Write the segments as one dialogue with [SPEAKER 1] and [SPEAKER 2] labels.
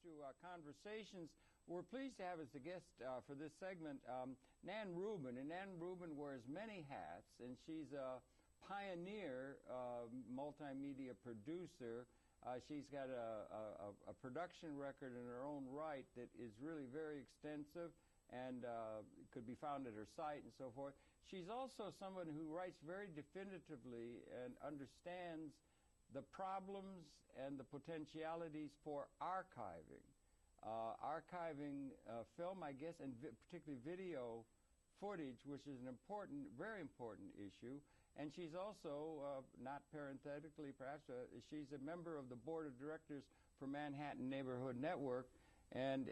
[SPEAKER 1] to Conversations. We're pleased to have as a guest for this segment Nan Rubin. And Nan Rubin wears many hats, and she's a pioneer multimedia producer. She's got a production record in her own right that is really very extensive and could be found at her site and so forth. She's also someone who writes very definitively and understands the problems and the potentialities for archiving. Archiving film, I guess, and particularly video footage, which is an important, very important issue. And she's also, not parenthetically perhaps, she's a member of the board of directors for Manhattan Neighborhood Network. And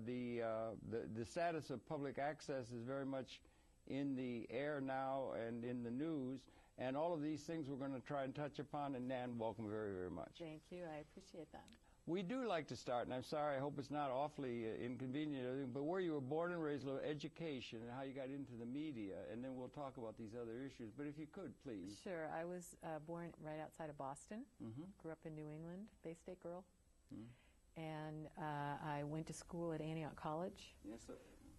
[SPEAKER 1] the status of public access is very much in the air now and in the news. And all of these things we're going to try and touch upon. And Nan, welcome very, very much.
[SPEAKER 2] Thank you. I appreciate that.
[SPEAKER 1] We do like to start, and I'm sorry, I hope it's not awfully inconvenient, but where you were born and raised, education, and how you got into the media, and then we'll talk about these other issues. But if you could, please.
[SPEAKER 2] Sure. I was born right outside of Boston. Grew up in New England, Bay State girl. And I went to school at Antioch College.
[SPEAKER 1] Yes, sir.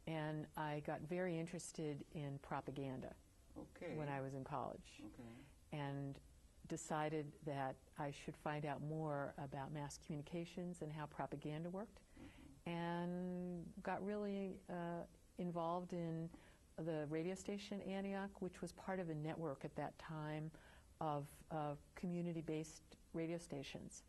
[SPEAKER 2] And I got very interested in propaganda when I was in college. And decided that I should find out more about mass communications and how propaganda worked, and got really involved in the radio station Antioch, which was part of a network at that time of community-based radio stations.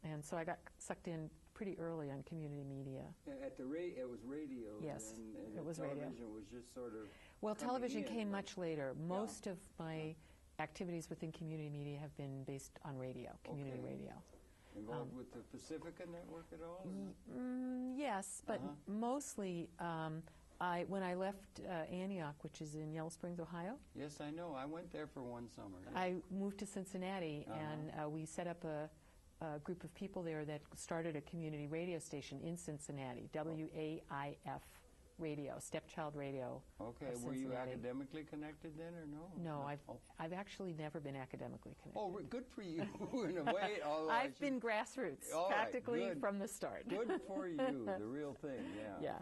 [SPEAKER 2] And so I got sucked in pretty early on community media.
[SPEAKER 1] At the it was radio.
[SPEAKER 2] Yes,
[SPEAKER 1] and
[SPEAKER 2] it was
[SPEAKER 1] television
[SPEAKER 2] radio.
[SPEAKER 1] Was just sort of.
[SPEAKER 2] Well, television came much later. Most of my activities within community media have been based on radio, community radio.
[SPEAKER 1] Involved with the Pacifica Network at all?
[SPEAKER 2] Yes, but mostly when I left Antioch, which is in Yellow Springs, Ohio.
[SPEAKER 1] Yes, I know. I went there for one summer. Yeah.
[SPEAKER 2] I moved to Cincinnati, and we set up a group of people there that started a community radio station in Cincinnati, WAIF Radio, Stepchild Radio.
[SPEAKER 1] Okay, were you academically connected then, or no?
[SPEAKER 2] No, I've actually never been academically connected.
[SPEAKER 1] Oh, good for you in a way.
[SPEAKER 2] I've been grassroots, practically from the start.
[SPEAKER 1] Good for you, the real thing, yeah.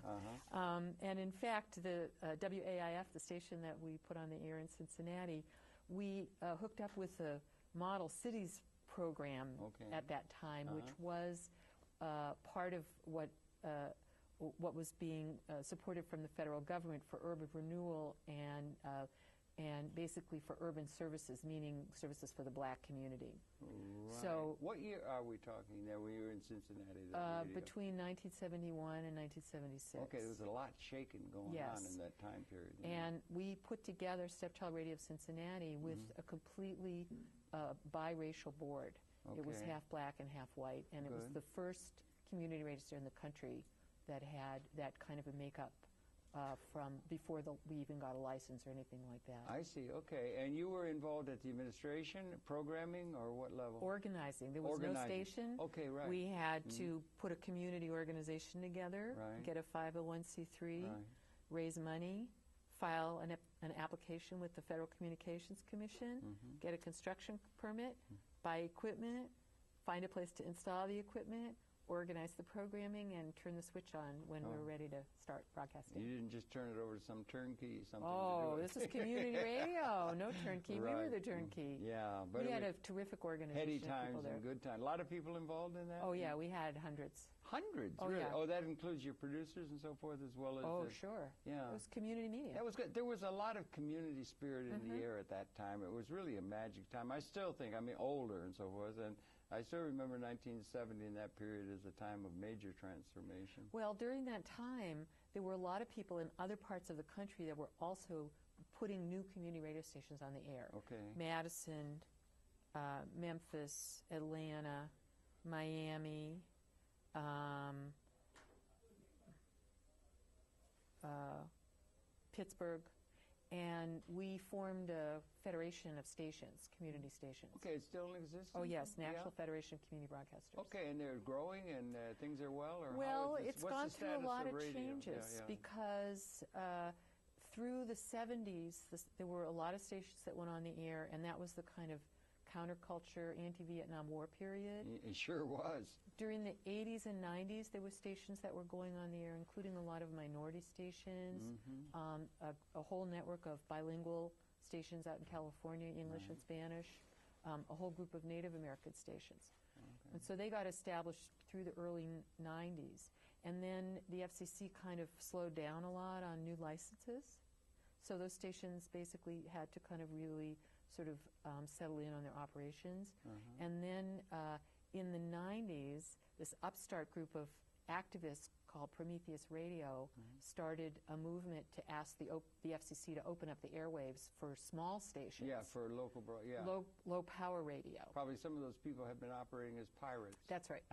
[SPEAKER 2] Yeah. And in fact, the WAIF, the station that we put on the air in Cincinnati, we hooked up with a Model Cities program at that time, which was part of what was being supported from the federal government for urban renewal and basically for urban services, meaning services for the black community.
[SPEAKER 1] Right.
[SPEAKER 2] So,
[SPEAKER 1] what year are we talking there when you were in Cincinnati?
[SPEAKER 2] Between 1971 and 1976.
[SPEAKER 1] Okay, there was a lot shaking going on in that time period.
[SPEAKER 2] And we put together Stepchild Radio of Cincinnati with a completely biracial board. It was half black and half white, and it was the first community radio station in the country that had that kind of a makeup from before we even got a license or anything like that.
[SPEAKER 1] I see, okay. And you were involved at the administration, programming, or what level?
[SPEAKER 2] Organizing. There was no station.
[SPEAKER 1] Okay, right.
[SPEAKER 2] We had to put a community organization together, get a 501c3, raise money, file an application with the Federal Communications Commission, get a construction permit, buy equipment, find a place to install the equipment, organize the programming, and turn the switch on when we were ready to start broadcasting.
[SPEAKER 1] You didn't just turn it over to some turnkey, something
[SPEAKER 2] Oh,
[SPEAKER 1] to do
[SPEAKER 2] this is community radio. No turnkey. We were the turnkey.
[SPEAKER 1] Yeah. But
[SPEAKER 2] we had a terrific organization.
[SPEAKER 1] Heady times and good times. A lot of people involved in that?
[SPEAKER 2] Oh, yeah. We had hundreds.
[SPEAKER 1] Hundreds?
[SPEAKER 2] Oh,
[SPEAKER 1] really?
[SPEAKER 2] Yeah.
[SPEAKER 1] Oh, that includes your producers and so forth as well as...
[SPEAKER 2] Oh, sure.
[SPEAKER 1] Yeah.
[SPEAKER 2] It was community media.
[SPEAKER 1] That was good. There was a lot of community spirit in the air at that time. It was really a magic time. I still think, I mean, older and so forth, and I still remember 1970 and that period as a time of major transformation.
[SPEAKER 2] Well, during that time, there were a lot of people in other parts of the country that were also putting new community radio stations on the air.
[SPEAKER 1] Okay.
[SPEAKER 2] Madison, Memphis, Atlanta, Miami, Pittsburgh. And we formed a federation of stations, community stations.
[SPEAKER 1] Okay, it still exists?
[SPEAKER 2] Oh, yes, National Federation of Community Broadcasters.
[SPEAKER 1] Okay, and they're growing and things are well? Or
[SPEAKER 2] well,
[SPEAKER 1] how is
[SPEAKER 2] it's gone through a lot of changes because through the 70s, there were a lot of stations that went on the air, and that was the kind of counterculture, anti-Vietnam War period.
[SPEAKER 1] It sure was.
[SPEAKER 2] During the 80s and 90s, there were stations that were going on the air, including a lot of minority stations, a whole network of bilingual stations out in California, English and Spanish, a whole group of Native American stations. Okay. And so they got established through the early 90s. And then the FCC kind of slowed down a lot on new licenses. So those stations basically had to kind of really sort of settle in on their operations. And then in the 90s, this upstart group of activists called Prometheus Radio started a movement to ask the FCC to open up the airwaves for small stations.
[SPEAKER 1] Yeah, for local,
[SPEAKER 2] low power radio.
[SPEAKER 1] Probably some of those people have been operating as pirates.
[SPEAKER 2] That's right.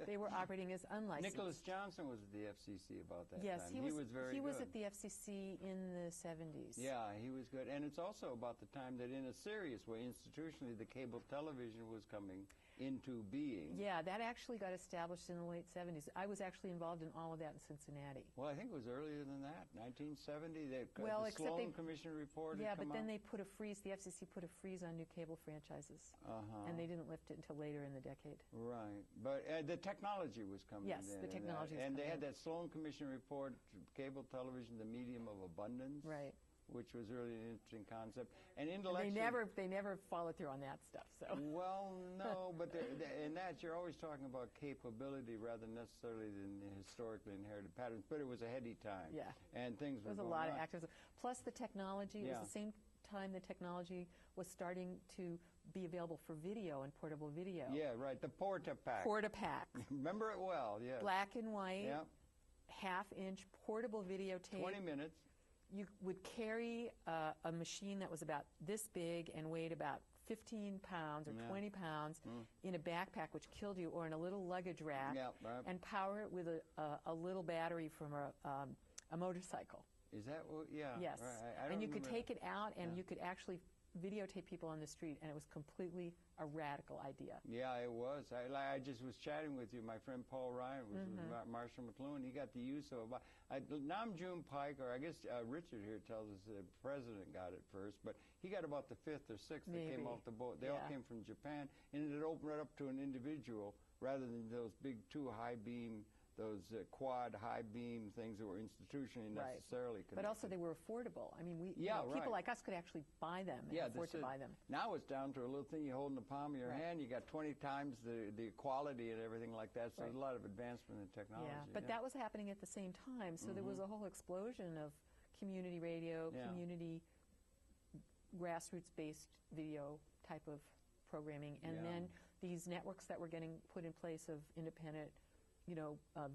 [SPEAKER 2] They were operating as unlicensed.
[SPEAKER 1] Nicholas Johnson was at the FCC about that
[SPEAKER 2] yes,
[SPEAKER 1] time.
[SPEAKER 2] He was very
[SPEAKER 1] good.
[SPEAKER 2] He was at the FCC in the 70s.
[SPEAKER 1] Yeah, he was good. And it's also about the time that in a serious way, institutionally, the cable television was coming into being.
[SPEAKER 2] Yeah, that actually got established in the late 70s. I was actually involved in all of that in Cincinnati.
[SPEAKER 1] Well, I think it was earlier than that, 1970. The Sloan Commission report
[SPEAKER 2] Yeah,
[SPEAKER 1] had come
[SPEAKER 2] but then
[SPEAKER 1] out.
[SPEAKER 2] they put a freeze, the FCC put a freeze on new cable franchises. And they didn't lift it until later in the decade.
[SPEAKER 1] Right. But the technology was coming in.
[SPEAKER 2] Yes, the technology was
[SPEAKER 1] and
[SPEAKER 2] coming
[SPEAKER 1] they had
[SPEAKER 2] in.
[SPEAKER 1] that Sloan Commission report, cable television, the medium of abundance.
[SPEAKER 2] Right.
[SPEAKER 1] Which was really an interesting concept. And intellectually...
[SPEAKER 2] They never followed through on that stuff, so...
[SPEAKER 1] Well, no, but in that you're always talking about capability rather than necessarily than historically inherited patterns, but it was a heady time.
[SPEAKER 2] Yeah.
[SPEAKER 1] And things were
[SPEAKER 2] going on. There was a lot of activism. Plus the technology, it was the same time the technology was starting to be available for video and portable video.
[SPEAKER 1] Yeah, right, the Portapack.
[SPEAKER 2] Portapack.
[SPEAKER 1] Remember it well, yes.
[SPEAKER 2] Black and white, half-inch portable videotape.
[SPEAKER 1] 20 minutes.
[SPEAKER 2] You would carry a machine that was about this big and weighed about 15 pounds or 20 pounds in a backpack, which killed you, or in a little luggage rack, and power it with a little battery from a motorcycle.
[SPEAKER 1] Is that what? Yeah.
[SPEAKER 2] Yes.
[SPEAKER 1] Right. I don't
[SPEAKER 2] and you could
[SPEAKER 1] remember.
[SPEAKER 2] take it out, and you could actually videotape people on the street, and it was completely a radical idea.
[SPEAKER 1] Yeah, it was. I just was chatting with you. My friend Paul Ryan was with Marshall McLuhan. He got the use of Nam June Paik, or I guess Richard here tells us the president got it first, but he got about the 5th or 6th that came off the boat. They all came from Japan, and it opened right up to an individual rather than those big 2 high beam, those quad high beam things that were institutionally necessarily connected.
[SPEAKER 2] But also they were affordable. I mean, people like us could actually buy them and afford to buy them.
[SPEAKER 1] Now it's down to a little thing you hold in the palm of your hand. You got 20 times the quality and everything like that, so there's a lot of advancement in technology.
[SPEAKER 2] Yeah, but that was happening at the same time, so there was a whole explosion of community radio, community grassroots-based video type of programming, and then these networks that were getting put in place of independent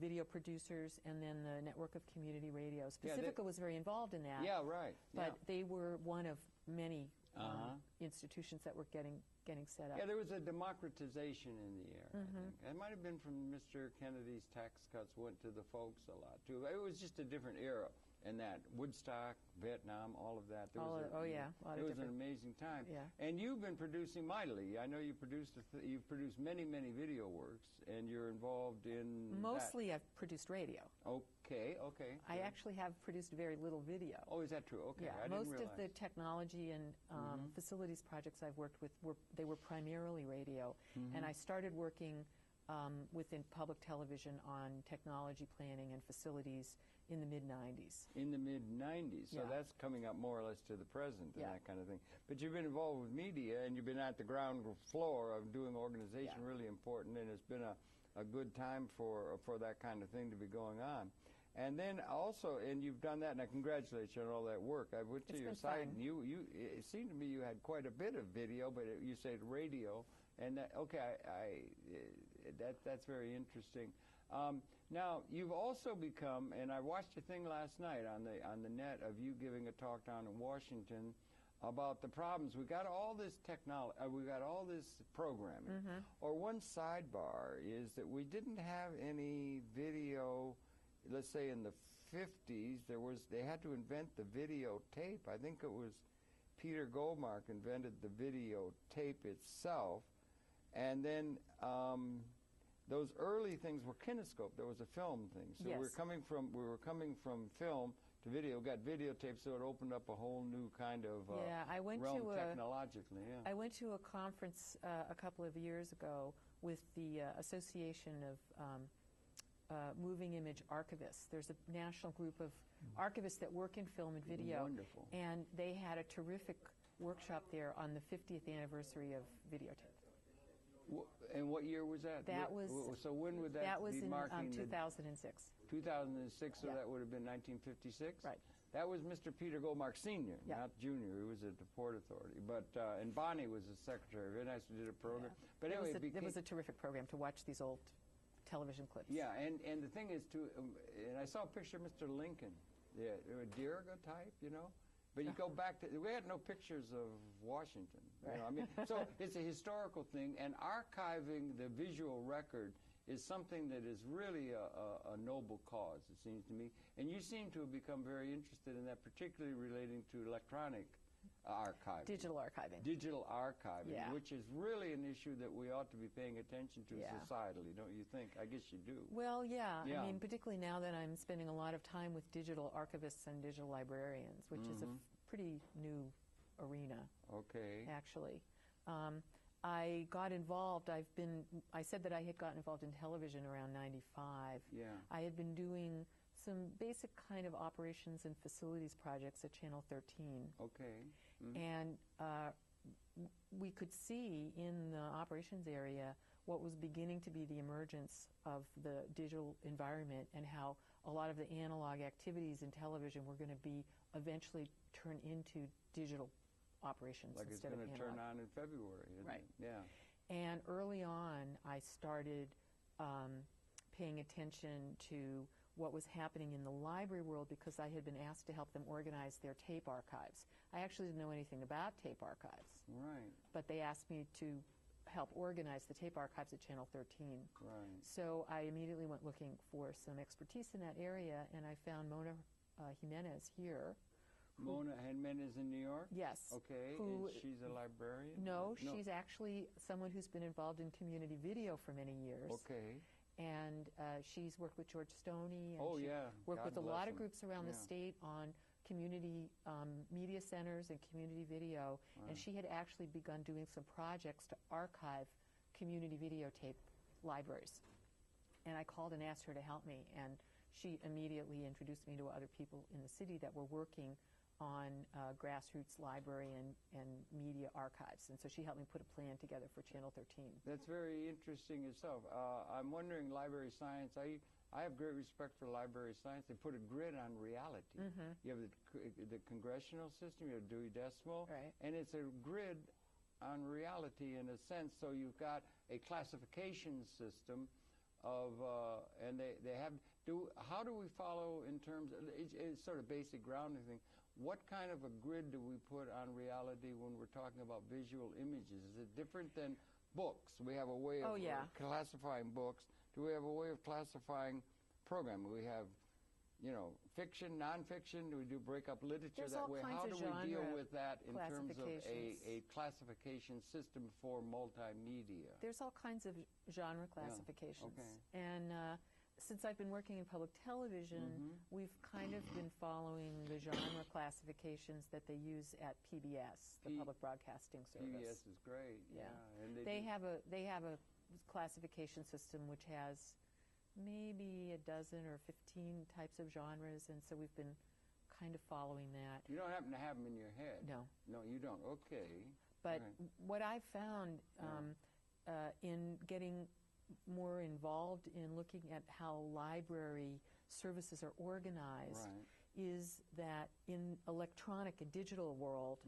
[SPEAKER 2] video producers, and then the network of community radios. Pacifica was very involved in that.
[SPEAKER 1] Yeah, right.
[SPEAKER 2] But they were one of many institutions that were getting set up.
[SPEAKER 1] Yeah, there was a democratization in the air, I think. It might have been from Mr. Kennedy's tax cuts went to the folks a lot, too. It was just a different era. And that Woodstock, Vietnam, all of that. It was an amazing time. Yeah. And you've been producing mightily. I know you you've produced many, many video works, and you're involved in
[SPEAKER 2] mostly I've produced radio.
[SPEAKER 1] Okay.
[SPEAKER 2] I actually have produced very little video.
[SPEAKER 1] Oh, is that true? Okay.
[SPEAKER 2] Yeah.
[SPEAKER 1] I didn't
[SPEAKER 2] Most
[SPEAKER 1] realize.
[SPEAKER 2] of the technology and facilities projects I've worked with were primarily radio, and I started working within public television on technology planning and facilities in the mid-'90s.
[SPEAKER 1] In the mid-'90s, so that's coming up more or less to the present and that kind of thing. But you've been involved with media, and you've been at the ground floor of doing organization, really important, and it's been a good time for that kind of thing to be going on. And then also, and you've done that, and I congratulate you on all that work. I went to your site, and it seemed to me you had quite a bit of video, but you said radio, and that's very interesting. Now, you've also become, and I watched a thing last night on the net of you giving a talk down in Washington about the problems. We got all this technology, we got all this programming. Or one sidebar is that we didn't have any video. Let's say in the 50s, they had to invent the videotape. I think it was Peter Goldmark invented the videotape itself, and then. Those early things were kinescope. There was a film thing. So we were coming from film to video. Got videotape, so it opened up a whole new kind of realm technologically. Yeah.
[SPEAKER 2] I went to a conference a couple of years ago with the Association of Moving Image Archivists. There's a national group of archivists that work in film and video.
[SPEAKER 1] Wonderful.
[SPEAKER 2] And they had a terrific workshop there on the 50th anniversary of videotape.
[SPEAKER 1] And what year was that?
[SPEAKER 2] That was.
[SPEAKER 1] So when would that
[SPEAKER 2] was
[SPEAKER 1] be
[SPEAKER 2] in
[SPEAKER 1] marking
[SPEAKER 2] 2006.
[SPEAKER 1] 2006, so that would have been 1956?
[SPEAKER 2] Right.
[SPEAKER 1] That was Mr. Peter Goldmark Sr., not Jr., who was at the Port Authority. But and Bonnie was the secretary. Very nice, we did a program.
[SPEAKER 2] Yeah.
[SPEAKER 1] But anyway,
[SPEAKER 2] it was a terrific program to watch these old television clips.
[SPEAKER 1] Yeah, and the thing is, and I saw a picture of Mr. Lincoln, a Diriga type, you know. But you go back to, we had no pictures of Washington. You know, I mean, so it's a historical thing, and archiving the visual record is something that is really a noble cause, it seems to me. And you seem to have become very interested in that, particularly relating to electronic archiving.
[SPEAKER 2] Digital archiving.
[SPEAKER 1] Digital archiving, which is really an issue that we ought to be paying attention to societally, don't you think? I guess you do.
[SPEAKER 2] Well, I mean, particularly now that I'm spending a lot of time with digital archivists and digital librarians, which is a pretty new arena.
[SPEAKER 1] Okay.
[SPEAKER 2] Actually. I got involved. I said that I had gotten involved in television around 95.
[SPEAKER 1] Yeah.
[SPEAKER 2] I had been doing some basic kind of operations and facilities projects at Channel 13.
[SPEAKER 1] Okay.
[SPEAKER 2] And we could see in the operations area what was beginning to be the emergence of the digital environment and how a lot of the analog activities in television were going to be eventually turn into digital operations
[SPEAKER 1] like
[SPEAKER 2] instead of analog.
[SPEAKER 1] Like it's going to turn on in February, isn't
[SPEAKER 2] right.
[SPEAKER 1] it? Yeah.
[SPEAKER 2] And early on, I started paying attention to what was happening in the library world because I had been asked to help them organize their tape archives. I actually didn't know anything about tape archives.
[SPEAKER 1] Right.
[SPEAKER 2] But they asked me to help organize the tape archives at Channel 13.
[SPEAKER 1] Right.
[SPEAKER 2] So I immediately went looking for some expertise in that area, and I found Mona Jimenez here.
[SPEAKER 1] Mona Jimenez in New York?
[SPEAKER 2] Yes.
[SPEAKER 1] Okay. And she's a librarian?
[SPEAKER 2] No, she's actually someone who's been involved in community video for many years.
[SPEAKER 1] Okay.
[SPEAKER 2] And she's worked with George Stoney. And worked
[SPEAKER 1] God
[SPEAKER 2] with a lot of
[SPEAKER 1] him.
[SPEAKER 2] groups around the state on community media centers and community video.
[SPEAKER 1] Wow.
[SPEAKER 2] And she had actually begun doing some projects to archive community videotape libraries. And I called and asked her to help me. And she immediately introduced me to other people in the city that were working on grassroots library and media archives. And so she helped me put a plan together for Channel 13.
[SPEAKER 1] That's very interesting itself. I'm wondering, library science, I have great respect for library science. They put a grid on reality. You have the congressional system, you have Dewey Decimal, and it's a grid on reality in a sense. So you've got a classification system of, and they have, how do we follow in terms of, it's sort of basic grounding thing. What kind of a grid do we put on reality when we're talking about visual images? Is it different than books? We have a way of classifying books. Do we have a way of classifying programming? We have, you know, fiction, nonfiction. Do we do break up literature that way? How do we deal with that in terms of a classification system for multimedia?
[SPEAKER 2] There's all kinds of genre classifications.
[SPEAKER 1] Okay.
[SPEAKER 2] And since I've been working in public television, we've kind of been following the genre classifications that they use at PBS, the Public Broadcasting Service.
[SPEAKER 1] PBS is great. Yeah. And
[SPEAKER 2] they have a classification system which has maybe a dozen or 15 types of genres, and so we've been kind of following that.
[SPEAKER 1] You don't happen to have them in your head?
[SPEAKER 2] No.
[SPEAKER 1] No, you don't. Okay.
[SPEAKER 2] But what I've found in getting more involved in looking at how library services are organized is that in electronic and digital world,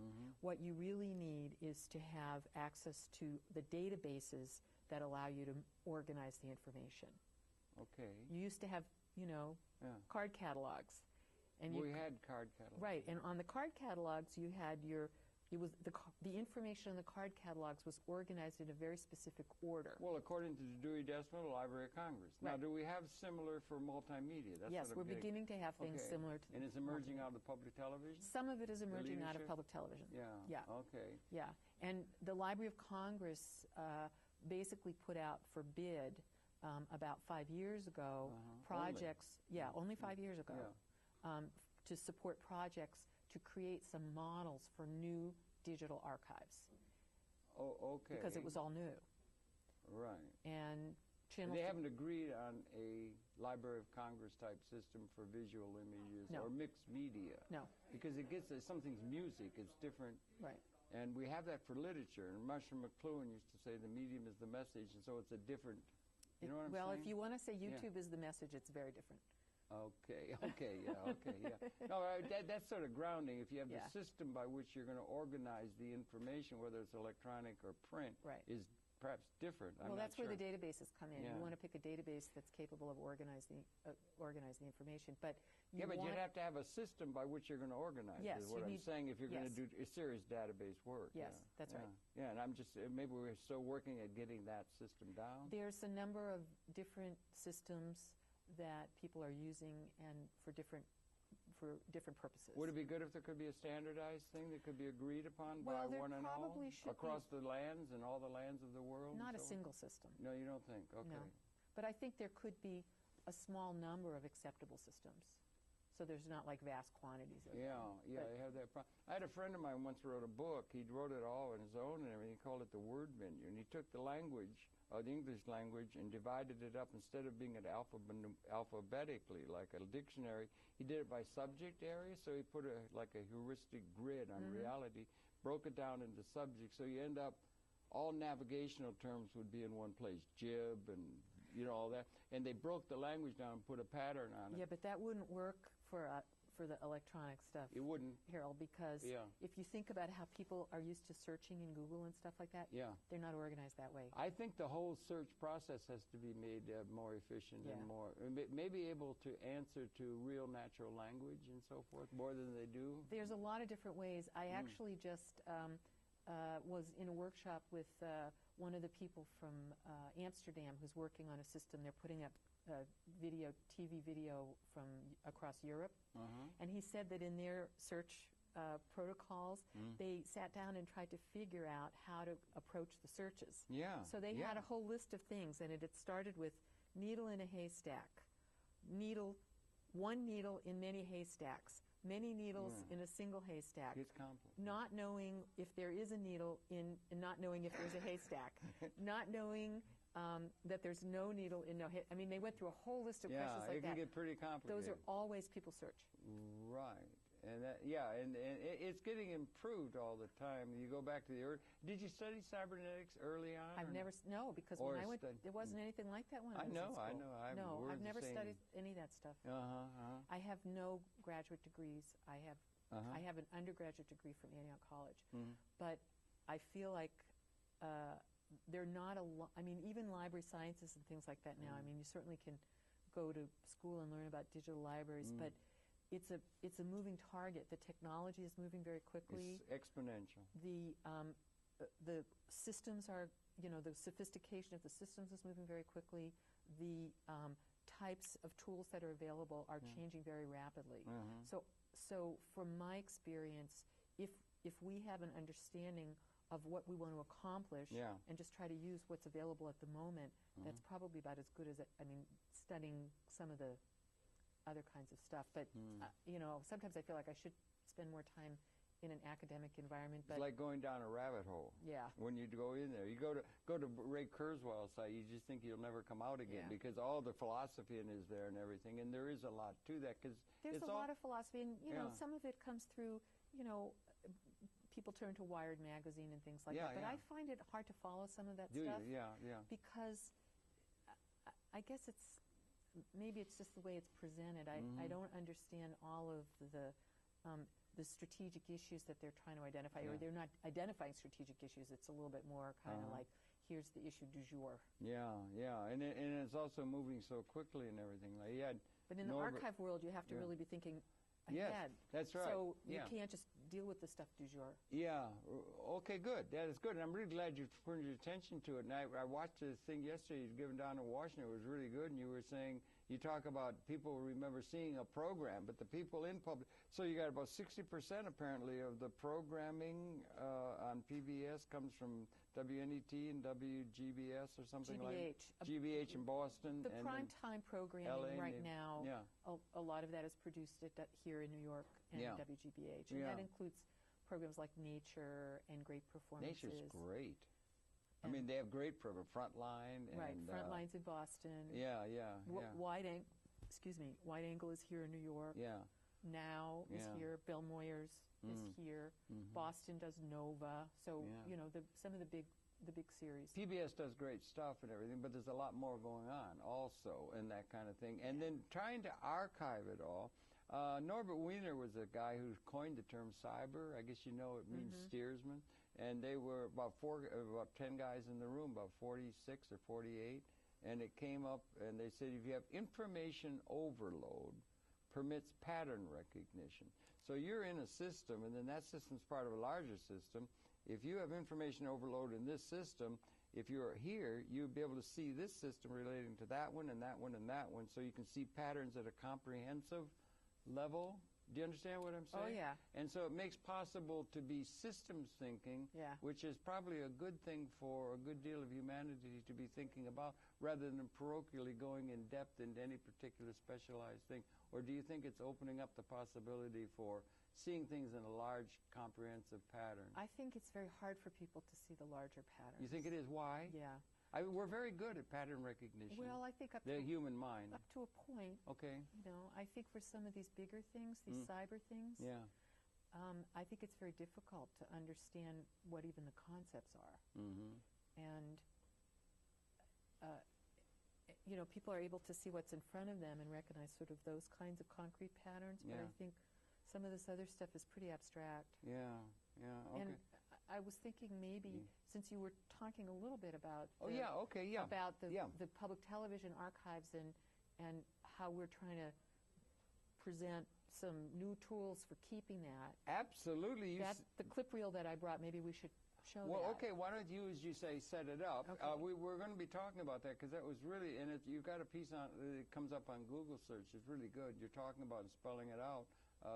[SPEAKER 2] what you really need is to have access to the databases that allow you to organize the information.
[SPEAKER 1] Okay.
[SPEAKER 2] You used to have, you know, card catalogs. And
[SPEAKER 1] we had card catalogs.
[SPEAKER 2] Right, and on the card catalogs you had the information in the card catalogs was organized in a very specific order.
[SPEAKER 1] Well, according to the Dewey Decimal, Library of Congress. Now, do we have similar for multimedia? That's
[SPEAKER 2] yes, we're beginning to have things similar to.
[SPEAKER 1] And it's emerging out of the public television?
[SPEAKER 2] Some of it is emerging out of public television.
[SPEAKER 1] Yeah. Okay.
[SPEAKER 2] Yeah, and the Library of Congress basically put out for bid about 5 years ago projects. Only 5 years ago. to support projects to create some models for new digital archives.
[SPEAKER 1] Oh, okay.
[SPEAKER 2] Because it was all new.
[SPEAKER 1] Right.
[SPEAKER 2] And
[SPEAKER 1] they haven't agreed on a Library of Congress type system for visual images or mixed media.
[SPEAKER 2] No.
[SPEAKER 1] Because it gets something's music, it's different.
[SPEAKER 2] Right.
[SPEAKER 1] And we have that for literature. And Marshall McLuhan used to say the medium is the message, and so it's a different, you know what I'm saying?
[SPEAKER 2] Well, if you want to say YouTube is the message, it's very different.
[SPEAKER 1] Okay, yeah. No, that's sort of grounding. If you have the system by which you're going to organize the information, whether it's electronic or print, is perhaps different.
[SPEAKER 2] Well, that's where the databases come in. You want to pick a database that's capable of organizing the information. But
[SPEAKER 1] you'd have to have a system by which you're going to organize it, is what I'm saying, if you're going to do serious database work.
[SPEAKER 2] Yes, that's right.
[SPEAKER 1] Yeah, and I'm just, maybe we're still working at getting that system down.
[SPEAKER 2] There's a number of different systems that people are using and for different purposes.
[SPEAKER 1] Would it be good if there could be a standardized thing that could be agreed upon by one and all?
[SPEAKER 2] Probably should
[SPEAKER 1] across the lands and all the lands of the world?
[SPEAKER 2] Not a single system.
[SPEAKER 1] No, you don't think? Okay.
[SPEAKER 2] No. But I think there could be a small number of acceptable systems. So there's not like vast quantities of them.
[SPEAKER 1] I have that problem. I had a friend of mine once wrote a book. He wrote it all on his own and everything. He called it the word menu. And he took the language, the English language, and divided it up. Instead of being it alphabetically, like a dictionary, he did it by subject area. So he put like a heuristic grid on reality, broke it down into subjects. So you end up, all navigational terms would be in one place, jib and all that. And they broke the language down and put a pattern on it.
[SPEAKER 2] Yeah, but that wouldn't work for the electronic stuff.
[SPEAKER 1] It wouldn't,
[SPEAKER 2] Harold, because if you think about how people are used to searching in Google and stuff like that, they're not organized that way.
[SPEAKER 1] I think the whole search process has to be made more efficient and more, maybe able to answer to real natural language and so forth, more than they do.
[SPEAKER 2] There's a lot of different ways. I actually just was in a workshop with one of the people from Amsterdam who's working on a system. They're putting up TV video from across Europe. And he said that in their search protocols, they sat down and tried to figure out how to approach the searches. So they had a whole list of things, and it had started with needle in a haystack, one needle in many haystacks, many needles in a single haystack.
[SPEAKER 1] It's complicated.
[SPEAKER 2] Not knowing if there is a needle not knowing if there's a haystack, not knowing that there's no needle in no haystack. I mean, they went through a whole list of questions like that.
[SPEAKER 1] Yeah, it can get pretty complicated.
[SPEAKER 2] Those are all ways people search.
[SPEAKER 1] Right. And and it's getting improved all the time. You go back to the early. Did you study cybernetics early on?
[SPEAKER 2] No, because when I went, there wasn't anything like that when I was in school.
[SPEAKER 1] I know.
[SPEAKER 2] I've never studied any of that stuff. I have no graduate degrees. I have an undergraduate degree from Antioch College, but I feel like they're not I mean, even library sciences and things like that now. I mean, you certainly can go to school and learn about digital libraries, but it's a moving target. The technology is moving very quickly.
[SPEAKER 1] It's exponential.
[SPEAKER 2] The systems are, the sophistication of the systems is moving very quickly. The types of tools that are available are changing very rapidly. So from my experience, if we have an understanding of what we want to accomplish and just try to use what's available at the moment, that's probably about as good as, studying some of the other kinds of stuff. But, sometimes I feel like I should spend more time in an academic environment. But
[SPEAKER 1] it's like going down a rabbit hole.
[SPEAKER 2] Yeah.
[SPEAKER 1] When you go in there. You go to Ray Kurzweil's site, you just think you'll never come out again because all the philosophy is there and everything. And there is a lot to that.
[SPEAKER 2] There's a lot of philosophy. And, some of it comes through, people turn to Wired magazine and things like that. But I find it hard to follow some of that stuff.
[SPEAKER 1] Yeah.
[SPEAKER 2] Because I guess maybe it's just the way it's presented. I don't understand all of the strategic issues that they're trying to identify, or they're not identifying strategic issues. It's a little bit more kind of like, here's the issue du jour.
[SPEAKER 1] Yeah, and it's also moving so quickly and everything.
[SPEAKER 2] But in the archive world, you have to really be thinking ahead.
[SPEAKER 1] Yes, that's right.
[SPEAKER 2] So you can't just deal with the stuff du jour.
[SPEAKER 1] Yeah. Okay, good. That is good. And I'm really glad you turned your attention to it. And I watched this thing yesterday you given down in Washington. It was really good. And you were saying you talk about people remember seeing a program, but the people in public, so you got about 60% apparently of the programming on PBS comes from WNET and WGBS or something like that. GBH in Boston.
[SPEAKER 2] The prime time programming
[SPEAKER 1] LA
[SPEAKER 2] right now, a lot of that is produced here in New York and WGBH. And that includes programs like Nature and Great Performances.
[SPEAKER 1] Nature's great. I mean, they have great programs, Frontline.
[SPEAKER 2] Right, Frontline's in Boston. Wide Angle is here in New York.
[SPEAKER 1] Yeah.
[SPEAKER 2] Now is here. Bill Moyers is here. Boston does Nova. So, you know, some of the big series.
[SPEAKER 1] PBS does great stuff and everything, but there's a lot more going on also and that kind of thing. And then trying to archive it all. Norbert Wiener was a guy who coined the term cyber. I guess you know it means steersman. And they were about 10 guys in the room, about 46 or 48. And it came up, and they said if you have information overload, permits pattern recognition. So you're in a system, and then that system's part of a larger system. If you have information overload in this system, if you're here, you'll be able to see this system relating to that one and that one and that one, so you can see patterns at a comprehensive level. Do you understand what I'm saying?
[SPEAKER 2] Oh, yeah.
[SPEAKER 1] And so it makes possible to be systems thinking, which is probably a good thing for a good deal of humanity to be thinking about, rather than parochially going in depth into any particular specialized thing. Or do you think it's opening up the possibility for seeing things in a large, comprehensive pattern?
[SPEAKER 2] I think it's very hard for people to see the larger patterns.
[SPEAKER 1] You think it is? Why?
[SPEAKER 2] Yeah.
[SPEAKER 1] We're very good at pattern recognition.
[SPEAKER 2] Well, I think
[SPEAKER 1] the human mind.
[SPEAKER 2] Up to a point.
[SPEAKER 1] Okay.
[SPEAKER 2] You know, I think for some of these bigger things, these cyber things, I think it's very difficult to understand what even the concepts are. And, you know, people are able to see what's in front of them and recognize sort of those kinds of concrete patterns, but I think some of this other stuff is pretty abstract.
[SPEAKER 1] Yeah, okay.
[SPEAKER 2] And I was thinking maybe, since you were talking a little bit about
[SPEAKER 1] about
[SPEAKER 2] the public television archives and how we're trying to present some new tools for keeping that.
[SPEAKER 1] Absolutely.
[SPEAKER 2] The clip reel that I brought, maybe we should show that.
[SPEAKER 1] Well, okay, why don't you, as you say, set it up.
[SPEAKER 2] Okay.
[SPEAKER 1] We're going to be talking about that because that was really, and you've got a piece on it comes up on Google search. It's really good. You're talking about and spelling it out.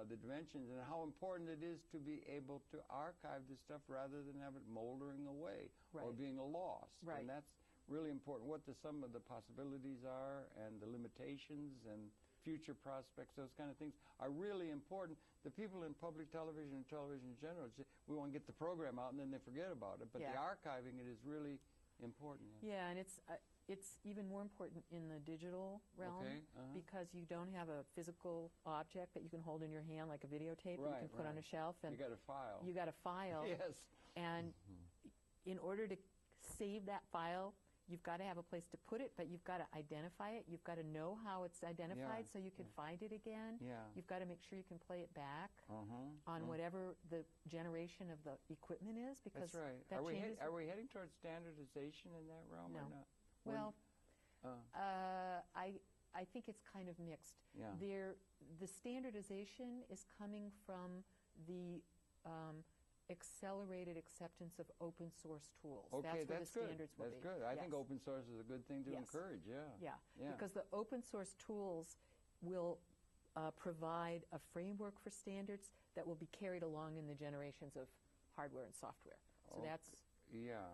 [SPEAKER 1] The dimensions and how important it is to be able to archive this stuff rather than have it moldering away or being lost.
[SPEAKER 2] Right.
[SPEAKER 1] And that's really important. What some of the possibilities are and the limitations and future prospects, those kind of things are really important. The people in public television and television in general, we want to get the program out and then they forget about it. But the archiving it is really important.
[SPEAKER 2] Yeah, and it's even more important in the digital realm because you don't have a physical object that you can hold in your hand like a videotape that you can put on a shelf. And
[SPEAKER 1] you got a file.
[SPEAKER 2] You got a file.
[SPEAKER 1] Yes.
[SPEAKER 2] And in order to save that file, you've got to have a place to put it, but you've got to identify it. You've got to know how it's identified so you can find it again.
[SPEAKER 1] Yeah.
[SPEAKER 2] You've got to make sure you can play it back on whatever the generation of the equipment is. Because
[SPEAKER 1] that's right.
[SPEAKER 2] That
[SPEAKER 1] are we heading towards standardization in that realm or not?
[SPEAKER 2] Well, I think it's kind of mixed.
[SPEAKER 1] Yeah.
[SPEAKER 2] The standardization is coming from the accelerated acceptance of open source tools.
[SPEAKER 1] Okay,
[SPEAKER 2] that's where the standards will be.
[SPEAKER 1] That's good. I think open source is a good thing to encourage,
[SPEAKER 2] Yeah, because the open source tools will provide a framework for standards that will be carried along in the generations of hardware and software. So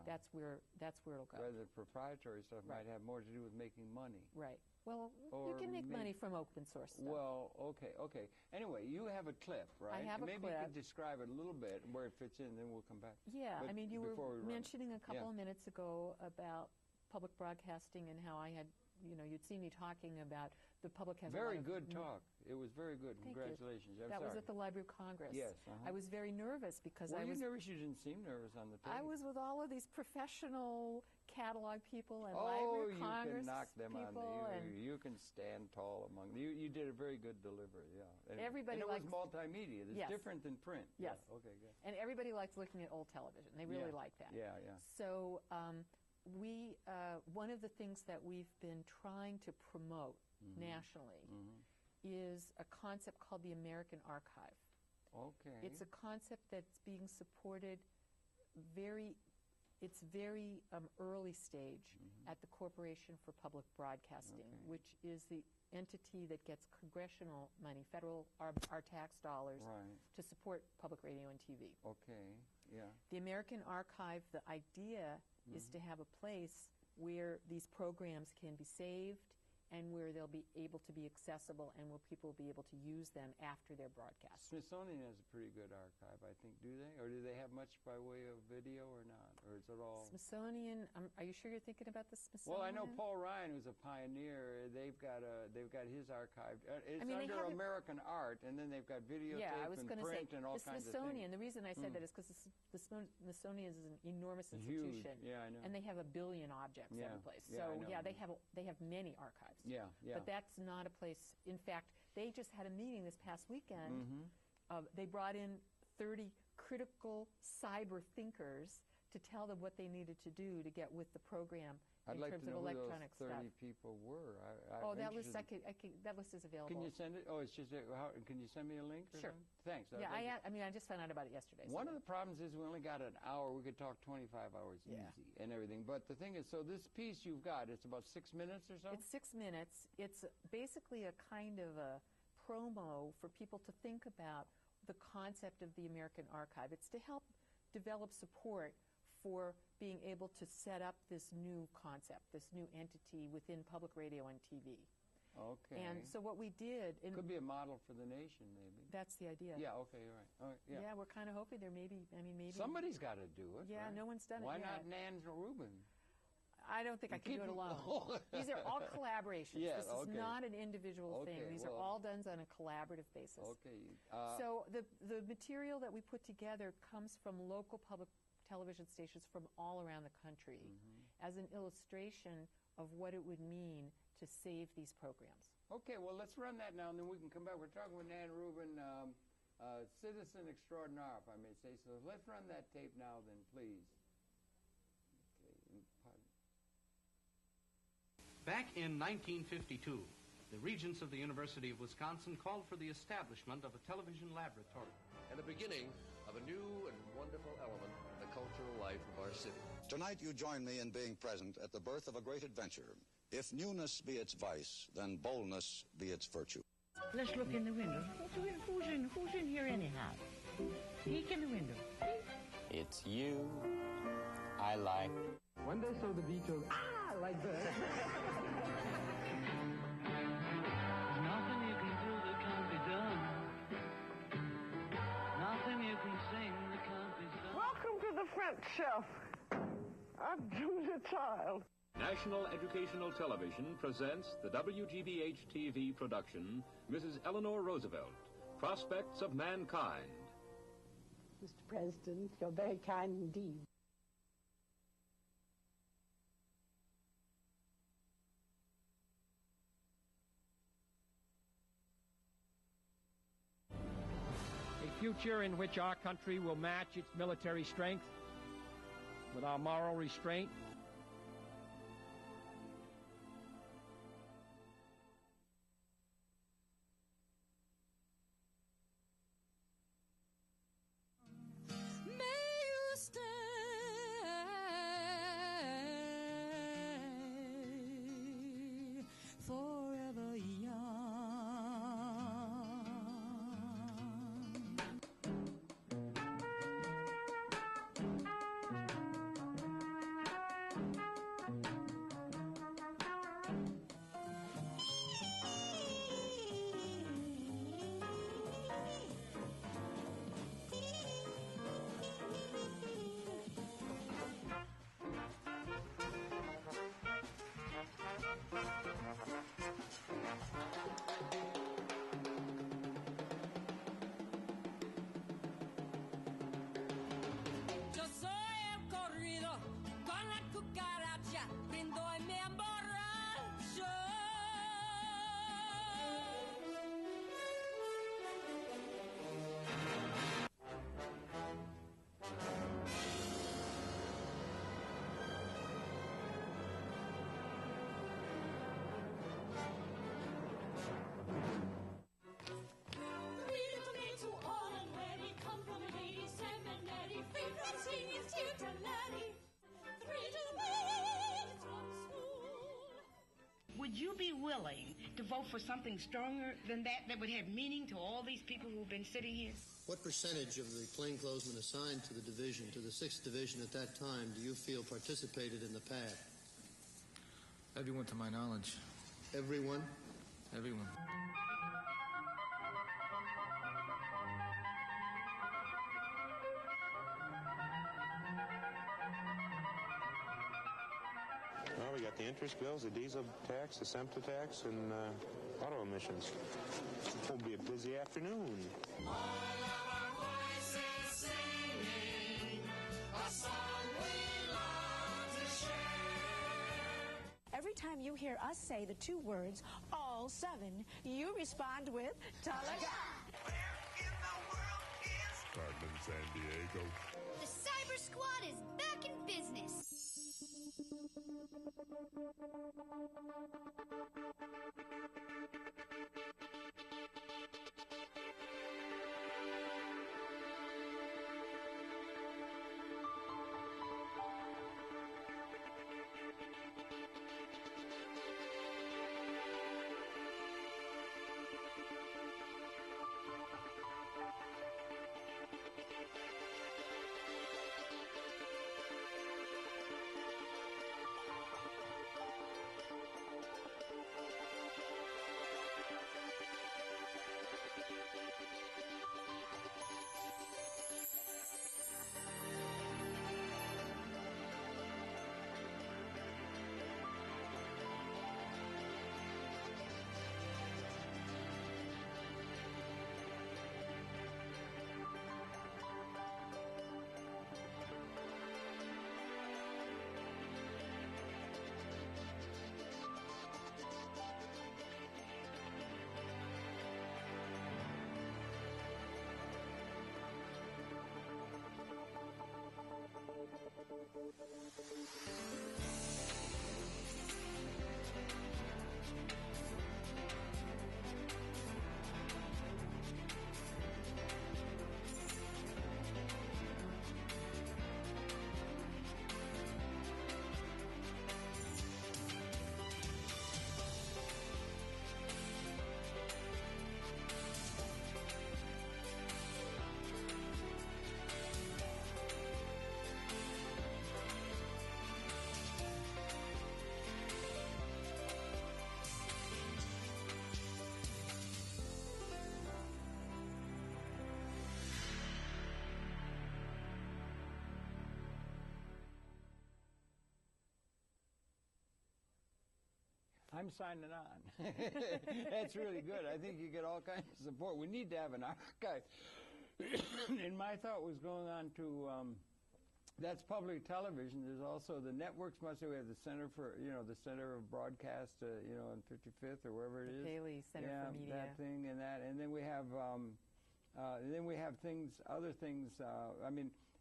[SPEAKER 2] that's where it'll go.
[SPEAKER 1] Rather, the proprietary stuff might have more to do with making money.
[SPEAKER 2] Right. Well, you can make money from open source stuff.
[SPEAKER 1] Well, okay. Anyway, you have a clip, right?
[SPEAKER 2] I have a clip.
[SPEAKER 1] Maybe you could describe it a little bit and where it fits in, then we'll come back.
[SPEAKER 2] Yeah,
[SPEAKER 1] but
[SPEAKER 2] I mean, you were mentioning a couple
[SPEAKER 1] of
[SPEAKER 2] minutes ago about public broadcasting and how you'd seen me talking about the public has
[SPEAKER 1] very good talk. It was very good.
[SPEAKER 2] Thank
[SPEAKER 1] Congratulations.
[SPEAKER 2] You. That was at the Library of Congress.
[SPEAKER 1] Yes.
[SPEAKER 2] I was very nervous because
[SPEAKER 1] you nervous? You didn't seem nervous on the tape.
[SPEAKER 2] I was with all of these professional catalog people and Library of Congress
[SPEAKER 1] you can knock them
[SPEAKER 2] people.
[SPEAKER 1] You can stand tall among them. You did a very good delivery, And
[SPEAKER 2] everybody
[SPEAKER 1] and it was multimedia. It's different than print.
[SPEAKER 2] Yes.
[SPEAKER 1] Yeah. Okay, good.
[SPEAKER 2] And everybody likes looking at old television. They really like that.
[SPEAKER 1] Yeah.
[SPEAKER 2] So one of the things that we've been trying to promote nationally is a concept called the American Archive.
[SPEAKER 1] Okay.
[SPEAKER 2] It's a concept that's being supported very It's very early stage at the Corporation for Public Broadcasting, which is the entity that gets congressional money, federal, our tax dollars, to support public radio and TV.
[SPEAKER 1] Okay, yeah.
[SPEAKER 2] The American Archive, the idea is to have a place where these programs can be saved and where they'll be able to be accessible and where people will be able to use them after their broadcast.
[SPEAKER 1] Smithsonian has a pretty good archive, I think, do they? Or do they have much by way of video or not? Or is it all...
[SPEAKER 2] Smithsonian, are you sure you're thinking about the Smithsonian?
[SPEAKER 1] Well, I know Paul Ryan, who's a pioneer, they've got his archive. It's under American art, and then they've got videotape and print and all kinds of things.
[SPEAKER 2] The Smithsonian, the reason I said that is because the Smithsonian is an enormous institution.
[SPEAKER 1] Huge. Yeah, I know.
[SPEAKER 2] And they have 1 billion objects every place.
[SPEAKER 1] Yeah,
[SPEAKER 2] so, they have many archives.
[SPEAKER 1] Yeah, yeah.
[SPEAKER 2] But that's not a place. In fact, they just had a meeting this past weekend. They brought in 30 critical cyber thinkers to tell them what they needed to do to get with the program in terms of electronic stuff.
[SPEAKER 1] I'd like to know who those 30 people were.
[SPEAKER 2] That list that list is available.
[SPEAKER 1] Can you send it? Oh, it's just can you send me a link? Or
[SPEAKER 2] sure.
[SPEAKER 1] Something? Thanks.
[SPEAKER 2] Yeah, I just found out about it yesterday.
[SPEAKER 1] One of the problems is we only got an hour. We could talk 25 hours easy and everything. But the thing is, so this piece you've got, it's about 6 minutes or so?
[SPEAKER 2] It's 6 minutes. It's basically a kind of a promo for people to think about the concept of the American Archive. It's to help develop support for being able to set up this new concept, this new entity within public radio and TV.
[SPEAKER 1] Okay.
[SPEAKER 2] And so what we did...
[SPEAKER 1] Could be a model for the nation, maybe.
[SPEAKER 2] That's the idea.
[SPEAKER 1] Yeah, okay, all right. All right,
[SPEAKER 2] yeah, we're kind of hoping there maybe...
[SPEAKER 1] Somebody's got to do it,
[SPEAKER 2] Yeah,
[SPEAKER 1] right?
[SPEAKER 2] No one's done
[SPEAKER 1] Why
[SPEAKER 2] it yet.
[SPEAKER 1] not Nan Rubin?
[SPEAKER 2] I don't think I can do it alone. These are all collaborations.
[SPEAKER 1] Yeah,
[SPEAKER 2] this is not an individual thing. These are all done on a collaborative basis.
[SPEAKER 1] Okay.
[SPEAKER 2] So the material that we put together comes from local public television stations from all around the country as an illustration of what it would mean to save these programs.
[SPEAKER 1] Okay, well, let's run that now, and then we can come back. We're talking with Nan Rubin, citizen extraordinaire, if I may say so. Let's run that tape now, then, please.
[SPEAKER 3] Back in 1952, the regents of the University of Wisconsin called for the establishment of a television laboratory.
[SPEAKER 4] And the beginning of a new and wonderful element in the cultural life of our city.
[SPEAKER 5] Tonight you join me in being present at the birth of a great adventure. If newness be its vice, then boldness be its virtue.
[SPEAKER 6] Let's look in the window. Who's in here anyhow? Peek in the window.
[SPEAKER 7] It's you I like.
[SPEAKER 8] When they saw the Beatles, like that.
[SPEAKER 9] Nothing you can do that can't be done. Nothing you can sing that can't be sung.
[SPEAKER 10] Welcome to the French Chef. I'm Julia Child.
[SPEAKER 11] National Educational Television presents the WGBH-TV production, Mrs. Eleanor Roosevelt, Prospects of Mankind.
[SPEAKER 10] Mr. President, you're very kind indeed.
[SPEAKER 8] A future in which our country will match its military strength with our moral restraint.
[SPEAKER 12] willing to vote for something stronger than that, that would have meaning to all these people who have been sitting here?
[SPEAKER 13] What percentage of the plainclothesmen assigned to the division, to the 6th Division at that time, do you feel participated in the pad?
[SPEAKER 14] Everyone, to my knowledge.
[SPEAKER 13] Everyone?
[SPEAKER 14] Everyone.
[SPEAKER 15] Well, we got the interest bills, the diesel tax, the SEMTA tax, and auto emissions. It'll be a busy afternoon.
[SPEAKER 16] All of our voices singing a song we love to share.
[SPEAKER 17] Every time you hear us say the two words, all seven, you respond with Talaga.
[SPEAKER 16] Where in the world is
[SPEAKER 18] Carmen San Diego?
[SPEAKER 19] The Cyber Squad is back in business.
[SPEAKER 1] I'm signing on. That's really good. I think you get all kinds of support. We need to have an archive. And my thought was going on to, that's public television. There's also the networks. We have the Center for, the Center of Broadcast, on 55th or wherever it is.
[SPEAKER 2] The Paley Center for Media.
[SPEAKER 1] That thing and that. And then we have, other things.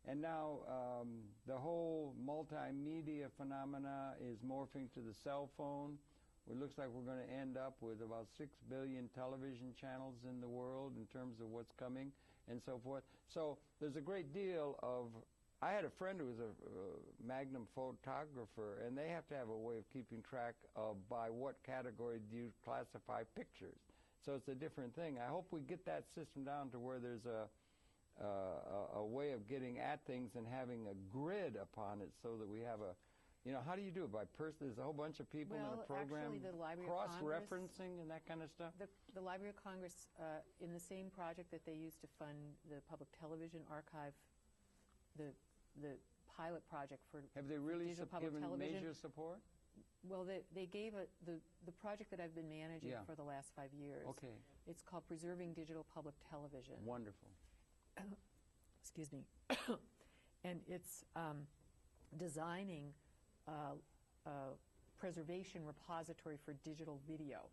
[SPEAKER 1] And now the whole multimedia phenomena is morphing to the cell phone. It looks like we're going to end up with about 6 billion television channels in the world in terms of what's coming and so forth. So there's a great deal of... I had a friend who was a Magnum photographer, and they have to have a way of keeping track of by what category do you classify pictures. So it's a different thing. I hope we get that system down to where there's a way of getting at things and having a grid upon it so that we have a... how do you do it? By person? There's a whole bunch of people in a program,
[SPEAKER 2] actually, the Library
[SPEAKER 1] cross-referencing and that kind of stuff?
[SPEAKER 2] The Library of Congress, in the same project that they used to fund the Public Television Archive, the pilot project for
[SPEAKER 1] Have they really
[SPEAKER 2] digital public
[SPEAKER 1] given
[SPEAKER 2] television.
[SPEAKER 1] major support?
[SPEAKER 2] Well, they gave the project that I've been managing for the last 5 years.
[SPEAKER 1] Okay.
[SPEAKER 2] It's called Preserving Digital Public Television.
[SPEAKER 1] Wonderful.
[SPEAKER 2] Excuse me. And it's designing a preservation repository for digital video.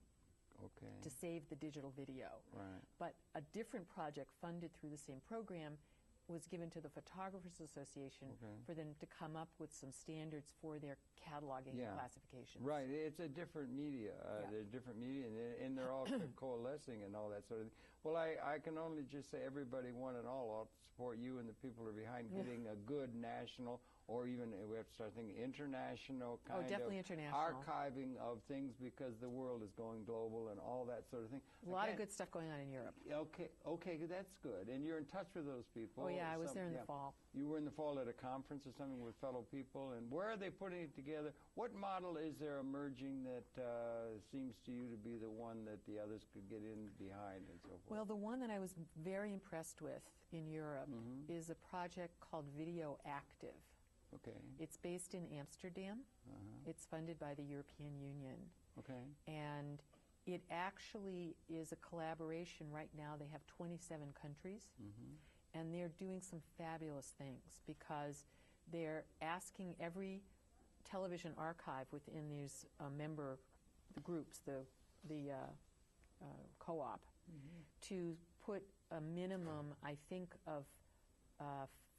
[SPEAKER 1] Okay.
[SPEAKER 2] To save the digital video.
[SPEAKER 1] Right.
[SPEAKER 2] But a different project funded through the same program was given to the Photographers Association for them to come up with some standards for their cataloging classifications.
[SPEAKER 1] Right. It's a different media. They're different media, and they're all coalescing and all that sort of thing. Well, I can only just say everybody, one and all, ought to support you and the people who are behind getting a good national, or even we have to start thinking international kind of archiving of things, because the world is going global and all that sort of thing.
[SPEAKER 2] A lot of good stuff going on in Europe.
[SPEAKER 1] Okay, that's good. And you're in touch with those people.
[SPEAKER 2] Oh, yeah, I was there in the fall.
[SPEAKER 1] You were in the fall at a conference or something with fellow people, and where are they putting it together? What model is there emerging that seems to you to be the one that the others could get in behind and so forth?
[SPEAKER 2] Well, the one that I was very impressed with in Europe is a project called Video Active.
[SPEAKER 1] Okay.
[SPEAKER 2] It's based in Amsterdam. It's funded by the European Union.
[SPEAKER 1] Okay.
[SPEAKER 2] And it actually is a collaboration. Right now they have 27 countries, and they're doing some fabulous things, because they're asking every television archive within these member groups, the co-op, to put a minimum, I think, of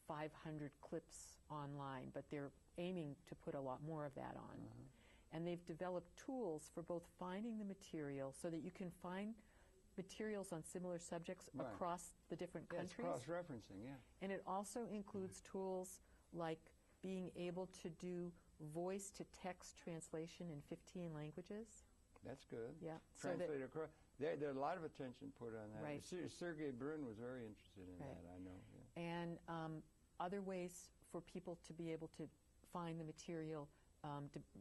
[SPEAKER 2] 500 clips online, but they're aiming to put a lot more of that on. And they've developed tools for both finding the material, so that you can find materials on similar subjects across the different countries.
[SPEAKER 1] It's cross-referencing, yeah.
[SPEAKER 2] And it also includes tools like being able to do voice-to-text translation in 15 languages.
[SPEAKER 1] That's good.
[SPEAKER 2] Yeah.
[SPEAKER 1] Translate across. There's a lot of attention put on that.
[SPEAKER 2] Right.
[SPEAKER 1] Sergey Brin was very interested in that, I know. Yeah.
[SPEAKER 2] And other ways for people to be able to find the material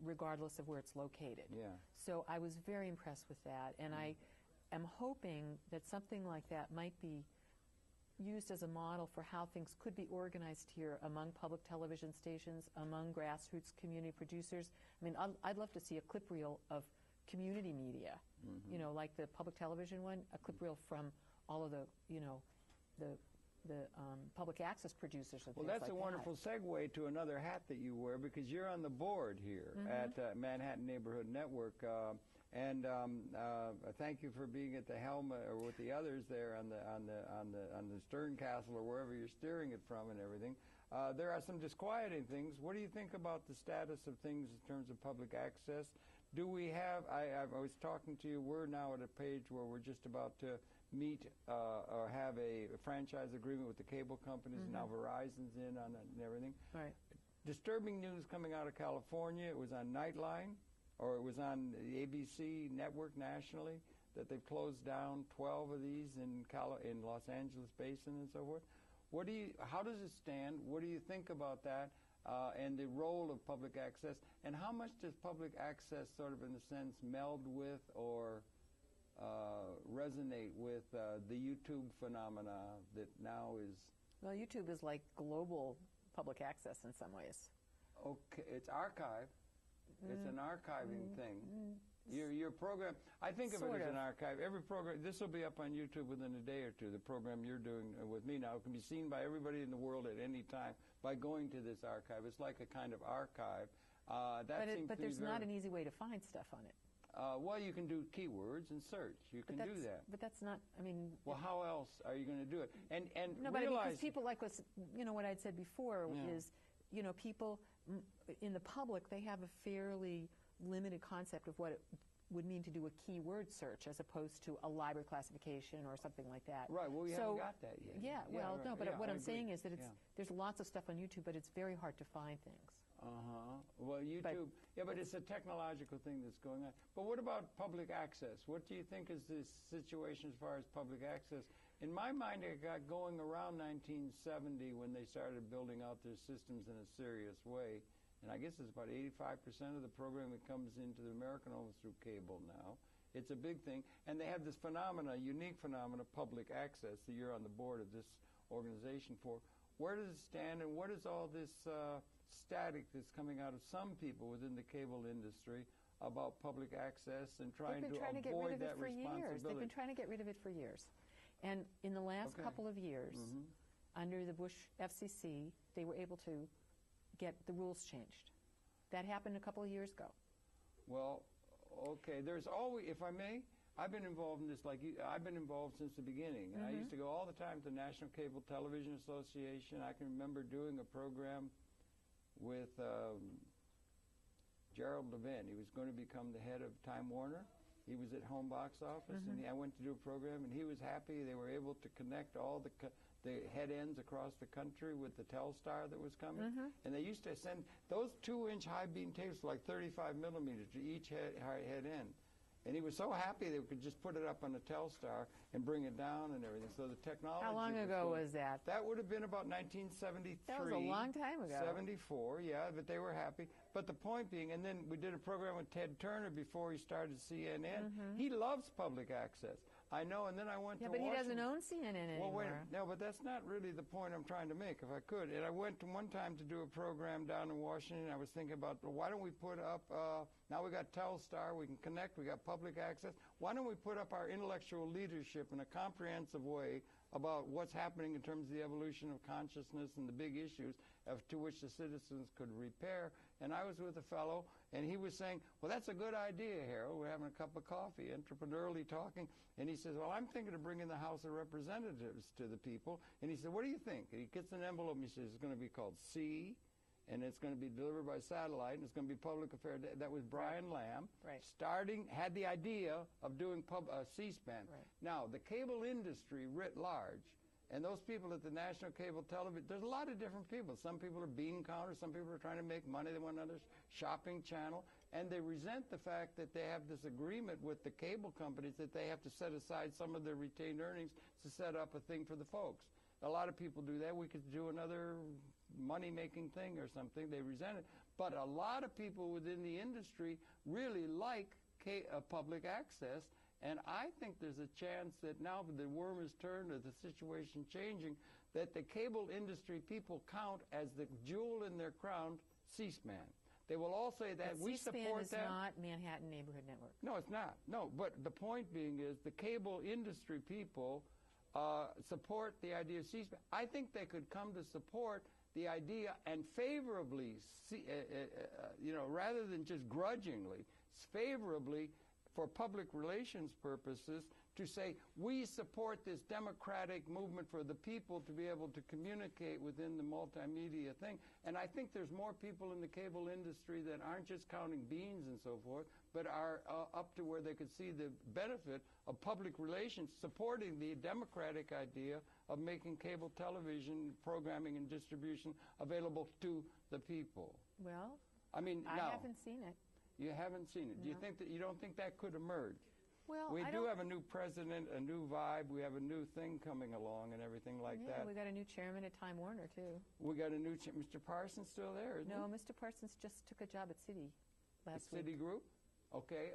[SPEAKER 2] regardless of where it's located.
[SPEAKER 1] Yeah.
[SPEAKER 2] So I was very impressed with that, and I am hoping that something like that might be used as a model for how things could be organized here among public television stations, among grassroots community producers. I mean, I'd love to see a clip reel of community media, you know, like the public television one, a clip reel from all of the, you know, the public access producers and
[SPEAKER 1] well,
[SPEAKER 2] things
[SPEAKER 1] that's
[SPEAKER 2] like
[SPEAKER 1] a wonderful segue to another hat that you wear, because you're on the board here at Manhattan Neighborhood Network. And thank you for being at the helm, or with the others there on the stern castle, or wherever you're steering it from, and everything. There are some disquieting things. What do you think about the status of things in terms of public access? Do we have? I was talking to you. We're now at a page where we're just about to meet or have a franchise agreement with the cable companies. Now Verizon's in on it and everything.
[SPEAKER 2] Right.
[SPEAKER 1] Disturbing news coming out of California. It was on Nightline, or it was on the ABC network nationally, that they've closed down 12 of these in Los Angeles Basin and so forth. How does it stand? What do you think about that, and the role of public access, and how much does public access sort of in a sense meld with or resonate with the YouTube phenomena that now is?
[SPEAKER 2] Well, YouTube is like global public access in some ways.
[SPEAKER 1] Okay, it's archive. It's an archiving thing. Your program, I think of it as an archive. Every program, this will be up on YouTube within a day or two. The program you're doing with me now can be seen by everybody in the world at any time by going to this archive. It's like a kind of archive.
[SPEAKER 2] But there's not an easy way to find stuff on it.
[SPEAKER 1] Well, you can do keywords and search. You can do that.
[SPEAKER 2] But that's not, I mean...
[SPEAKER 1] Well, how else are you going to do it? And
[SPEAKER 2] no, but because people like what's, you know, what I'd said before is, you know, people in the public, they have a fairly limited concept of what it would mean to do a keyword search as opposed to a library classification or something like that.
[SPEAKER 1] Right, well, we haven't got that yet.
[SPEAKER 2] Yeah, well, no, but what I'm saying is that there's lots of stuff on YouTube, but it's very hard to find things.
[SPEAKER 1] Well, YouTube, but it's a technological thing that's going on. But what about public access? What do you think is the situation as far as public access? In my mind, it got going around 1970 when they started building out their systems in a serious way. And I guess it's about 85% of the programming that comes into the American homes through cable now. It's a big thing. And they have this phenomena, unique phenomena, public access, that you're on the board of this organization for. Where does it stand, and what is all this static that's coming out of some people within the cable industry about public access and trying to avoid that responsibility?
[SPEAKER 2] They've been trying to get rid of it for years. And in the last couple of years, under the Bush FCC, they were able to get the rules changed. That happened a couple of years ago.
[SPEAKER 1] Well, okay, there's always, if I may, I've been involved in this like you. I've been involved since the beginning. And I used to go all the time to the National Cable Television Association. I can remember doing a program with Gerald Levin. He was going to become the head of Time Warner. He was at home box office, and I went to do a program, and he was happy. They were able to connect all the head ends across the country with the Telstar that was coming. And they used to send those 2-inch high beam tapes, like 35 millimeters to each head end. And he was so happy they could just put it up on the Telstar and bring it down and everything. So the technology.
[SPEAKER 2] How long ago was that?
[SPEAKER 1] That would have been about 1973.
[SPEAKER 2] That was a long time ago.
[SPEAKER 1] 74, yeah, but they were happy. But the point being, and then we did a program with Ted Turner before he started CNN. He loves public access. I know, and then I went to
[SPEAKER 2] but
[SPEAKER 1] Washington.
[SPEAKER 2] he doesn't own CNN anymore.
[SPEAKER 1] Well, wait a minute. No, but that's not really the point I'm trying to make, if I could. And I went to one time to do a program down in Washington. I was thinking about, well, why don't we put up, now we got Telstar, we can connect, we got public access. Why don't we put up our intellectual leadership in a comprehensive way about what's happening in terms of the evolution of consciousness and the big issues to which the citizens could repair. And I was with a fellow, and he was saying, well, that's a good idea, Harold. We're having a cup of coffee, entrepreneurially talking. And he says, well, I'm thinking of bringing the House of Representatives to the people. And he said, what do you think? And he gets an envelope, and he says, it's going to be called C, and it's going to be delivered by satellite, and it's going to be public affairs. That was Brian Lamb. Had the idea of doing C-SPAN. Now, the cable industry writ large, and those people at the National Cable Television, there's a lot of different people. Some people are bean counters. Some people are trying to make money. They want another shopping channel. And they resent the fact that they have this agreement with the cable companies that they have to set aside some of their retained earnings to set up a thing for the folks. A lot of people do that. We could do another money-making thing or something. They resent it. But a lot of people within the industry really like public access. And I think there's a chance that now the worm is turned or the situation changing, that the cable industry people count as the jewel in their crown, C-SPAN. They will all say that we support that.
[SPEAKER 2] C-SPAN is not Manhattan Neighborhood Network.
[SPEAKER 1] No, it's not. No, but the point being is the cable industry people support the idea of C-SPAN. I think they could come to support the idea and favorably, rather than just grudgingly, favorably for public relations purposes, to say we support this democratic movement for the people to be able to communicate within the multimedia thing. And I think there's more people in the cable industry that aren't just counting beans and so forth, but are up to where they could see the benefit of public relations supporting the democratic idea of making cable television programming and distribution available to the people.
[SPEAKER 2] Well,
[SPEAKER 1] I mean,
[SPEAKER 2] I haven't seen it.
[SPEAKER 1] You haven't seen it.
[SPEAKER 2] No.
[SPEAKER 1] You don't think that could emerge?
[SPEAKER 2] Well,
[SPEAKER 1] we do have a new president, a new vibe. We have a new thing coming along and everything like that.
[SPEAKER 2] Yeah, we got a new chairman at Time Warner too.
[SPEAKER 1] We got a new Mr. Parsons still there, isn't he?
[SPEAKER 2] No, Mr. Parsons just took a job at Citi last week.
[SPEAKER 1] Citigroup? Okay.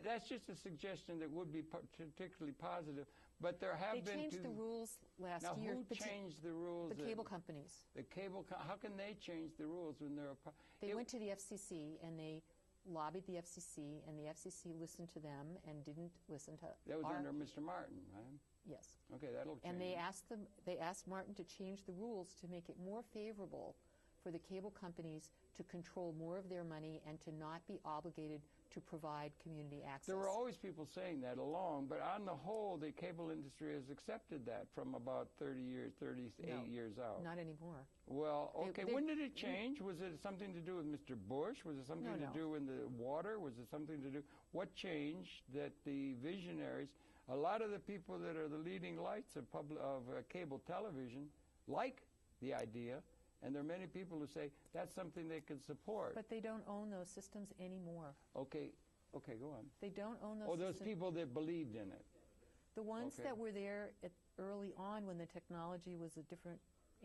[SPEAKER 1] That's just a suggestion that would be particularly positive. But there have been.
[SPEAKER 2] They changed the rules last year.
[SPEAKER 1] Now, who changed the rules?
[SPEAKER 2] The cable companies.
[SPEAKER 1] The cable. How can they change the rules when they're?
[SPEAKER 2] They went to the FCC and they lobbied the FCC, and the FCC listened to them and didn't listen to.
[SPEAKER 1] That was under Mr. Martin, right?
[SPEAKER 2] Yes.
[SPEAKER 1] Okay, that'll change.
[SPEAKER 2] And they asked Martin to change the rules to make it more favorable for the cable companies to control more of their money and to not be obligated to provide community access.
[SPEAKER 1] There were always people saying that along, but on the whole, the cable industry has accepted that from about 38 years out.
[SPEAKER 2] Not anymore.
[SPEAKER 1] Well, okay. When did it change? Was it something to do with Mr. Bush? Was it something to do with the water? Was it something to do? What changed that the visionaries, a lot of the people that are the leading lights of cable television, like the idea. And there are many people who say that's something they can support.
[SPEAKER 2] But they don't own those systems anymore.
[SPEAKER 1] Okay, go on.
[SPEAKER 2] They don't own those systems.
[SPEAKER 1] Oh, those people that believed in it.
[SPEAKER 2] The ones that were there early on when the technology was a different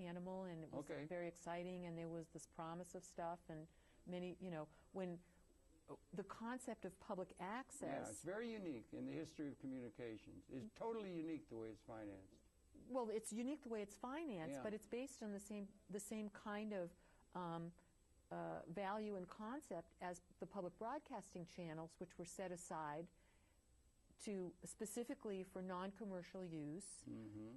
[SPEAKER 2] animal and it was very exciting and there was this promise of stuff and many, when the concept of public access.
[SPEAKER 1] Yeah, it's very unique in the history of communications. It's totally unique the way it's financed.
[SPEAKER 2] Well, it's unique the way it's financed, but it's based on the same kind of value and concept as the public broadcasting channels, which were set aside to specifically for non-commercial use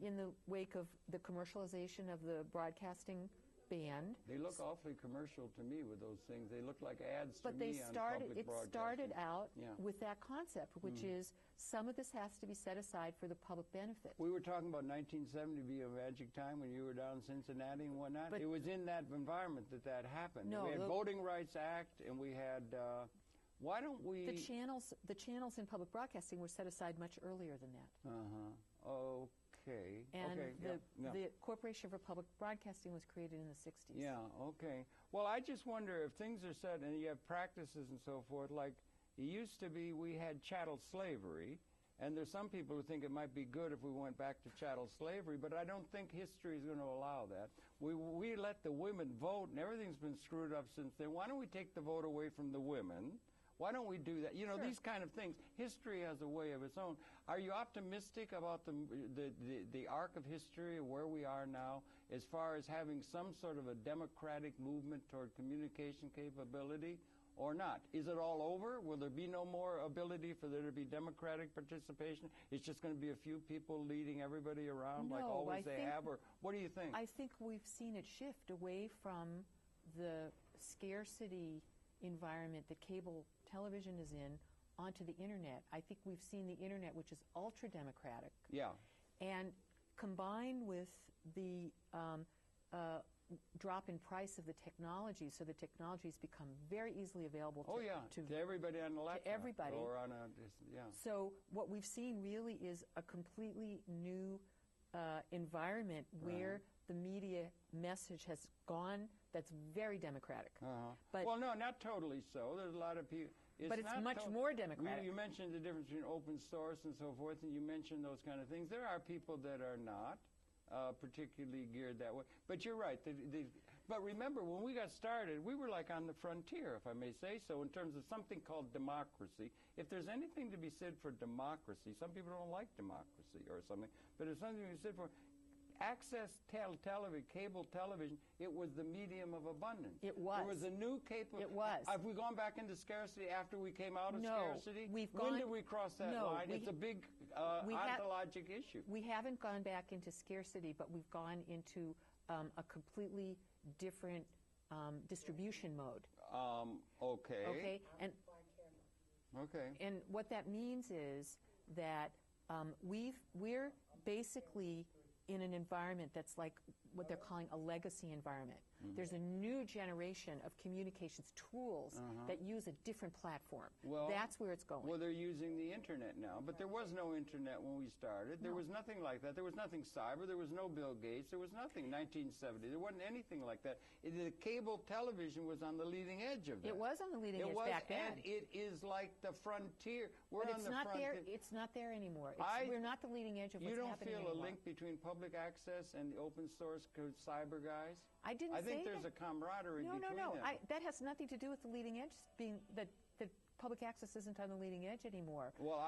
[SPEAKER 2] in the wake of the commercialization of the broadcasting band.
[SPEAKER 1] They look awfully commercial to me with those things. They look like ads to
[SPEAKER 2] me
[SPEAKER 1] on public broadcasting.
[SPEAKER 2] It started out with that concept, which is some of this has to be set aside for the public benefit.
[SPEAKER 1] We were talking about 1970 be a magic time when you were down in Cincinnati and whatnot. But it was in that environment that happened.
[SPEAKER 2] No,
[SPEAKER 1] we had Voting Rights Act, and we had Why don't we...
[SPEAKER 2] The channels in public broadcasting were set aside much earlier than that.
[SPEAKER 1] Okay.
[SPEAKER 2] And
[SPEAKER 1] okay.
[SPEAKER 2] the Corporation for Public Broadcasting was created in the 60s.
[SPEAKER 1] Yeah, okay. Well, I just wonder if things are set and you have practices and so forth, like it used to be we had chattel slavery, and there's some people who think it might be good if we went back to chattel slavery, but I don't think history is going to allow that. We let the women vote, and everything's been screwed up since then. Why don't we take the vote away from the women? Why don't we do that? You know,
[SPEAKER 2] Sure.
[SPEAKER 1] These kind of things. History has a way of its own. Are you optimistic about the arc of history, where we are now, as far as having some sort of a democratic movement toward communication capability, or not? Is it all over? Will there be no more ability for there to be democratic participation? It's just going to be a few people leading everybody around like always they have? Or what do you think?
[SPEAKER 2] I think we've seen it shift away from the scarcity environment that cable television is in onto the internet. I think we've seen the internet, which is ultra-democratic.
[SPEAKER 1] Yeah.
[SPEAKER 2] And combined with the drop in price of the technology, so the technology has become very easily available to
[SPEAKER 1] everybody on the laptop.
[SPEAKER 2] To everybody.
[SPEAKER 1] Or on
[SPEAKER 2] So what we've seen really is a completely new environment where the media message has gone that's very democratic. But
[SPEAKER 1] well, no, not totally so. There's a lot of people.
[SPEAKER 2] But it's much more democratic.
[SPEAKER 1] You mentioned the difference between open source and so forth, and you mentioned those kind of things. There are people that are not particularly geared that way. But you're right. But remember, when we got started, we were like on the frontier, if I may say so, in terms of something called democracy. If there's anything to be said for democracy, some people don't like democracy or something, but it's something to be said for access television, cable television, it was the medium of abundance.
[SPEAKER 2] It was.
[SPEAKER 1] There was a new cable.
[SPEAKER 2] It was.
[SPEAKER 1] Have we gone back into scarcity after we came out of scarcity?
[SPEAKER 2] We've
[SPEAKER 1] when did we cross that line? It's a big ontologic issue.
[SPEAKER 2] We haven't gone back into scarcity, but we've gone into a completely different distribution mode.
[SPEAKER 1] Okay.
[SPEAKER 2] Okay. And what that means is that we're basically in an environment that's like what they're calling a legacy environment. There's a new generation of communications tools that use a different platform.
[SPEAKER 1] Well,
[SPEAKER 2] that's where it's going.
[SPEAKER 1] Well, they're using the internet now, but there was no internet when we started. There was nothing like that. There was nothing cyber. There was no Bill Gates. There was nothing 1970. There wasn't anything like that. The cable television was on the leading edge of that.
[SPEAKER 2] It was on the leading edge back then.
[SPEAKER 1] And it is like the frontier. We're
[SPEAKER 2] but
[SPEAKER 1] on
[SPEAKER 2] it's
[SPEAKER 1] the
[SPEAKER 2] not
[SPEAKER 1] frontier.
[SPEAKER 2] It's not there anymore. We're not the leading edge of what's happening
[SPEAKER 1] anymore. You don't feel
[SPEAKER 2] anymore.
[SPEAKER 1] a link between public access and the open source cyber guys?
[SPEAKER 2] I didn't say
[SPEAKER 1] think there's a camaraderie between them.
[SPEAKER 2] No. That has nothing to do with the leading edge being that public access isn't on the leading edge anymore.
[SPEAKER 1] Well,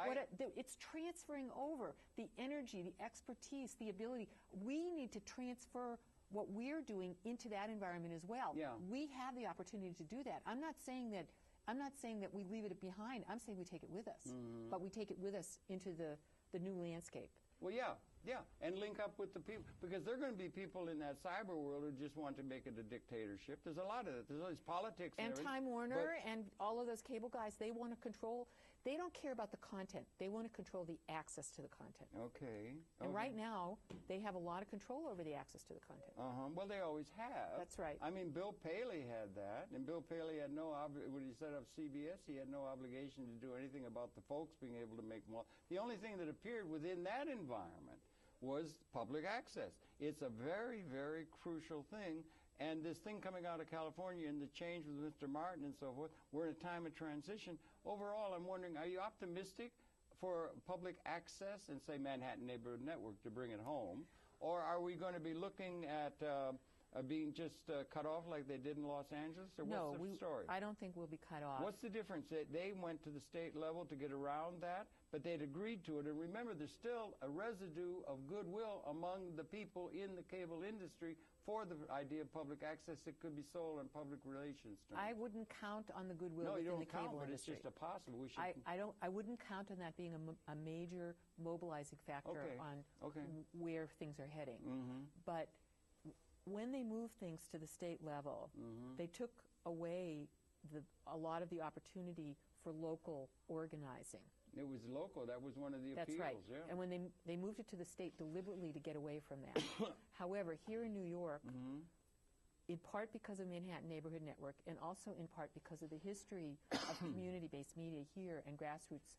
[SPEAKER 2] it's transferring over the energy, the expertise, the ability. We need to transfer what we're doing into that environment as well.
[SPEAKER 1] Yeah.
[SPEAKER 2] We have the opportunity to do that. I'm not saying that we leave it behind. I'm saying we take it with us. But we take it with us into the new landscape.
[SPEAKER 1] Well, yeah, and link up with the people, because there are going to be people in that cyber world who just want to make it a dictatorship. There's a lot of it. There's all these politics
[SPEAKER 2] and Time Warner and all of those cable guys, they want to control. They don't care about the content. They want to control the access to the content.
[SPEAKER 1] Okay.
[SPEAKER 2] And right now, they have a lot of control over the access to the content.
[SPEAKER 1] Well, they always have.
[SPEAKER 2] That's right.
[SPEAKER 1] I mean, Bill Paley had that, and Bill Paley had when he set up CBS, he had no obligation to do anything about the folks being able to make more. The only thing that appeared within that environment was public access. It's a very, very crucial thing. And this thing coming out of California and the change with Mr. Martin and so forth, we're in a time of transition. Overall, I'm wondering, are you optimistic for public access and, say, Manhattan Neighborhood Network to bring it home? Or are we going to be looking at being just cut off like they did in Los Angeles? Or what's the story?
[SPEAKER 2] I don't think we'll be cut off.
[SPEAKER 1] What's the difference? They went to the state level to get around that, but they'd agreed to it. And remember, there's still a residue of goodwill among the people in the cable industry for the idea of public access that could be sold on public relations terms.
[SPEAKER 2] I wouldn't count on the goodwill within the cable industry.
[SPEAKER 1] But it's just a possible.
[SPEAKER 2] I wouldn't count on that being a major mobilizing factor on where things are heading. But when they moved things to the state level, they took away a lot of the opportunity for local organizing.
[SPEAKER 1] It was local. That was one of the appeals.
[SPEAKER 2] That's right.
[SPEAKER 1] Yeah.
[SPEAKER 2] And when they moved it to the state deliberately to get away from that. However, here in New York, in part because of Manhattan Neighborhood Network, and also in part because of the history of community-based media here and grassroots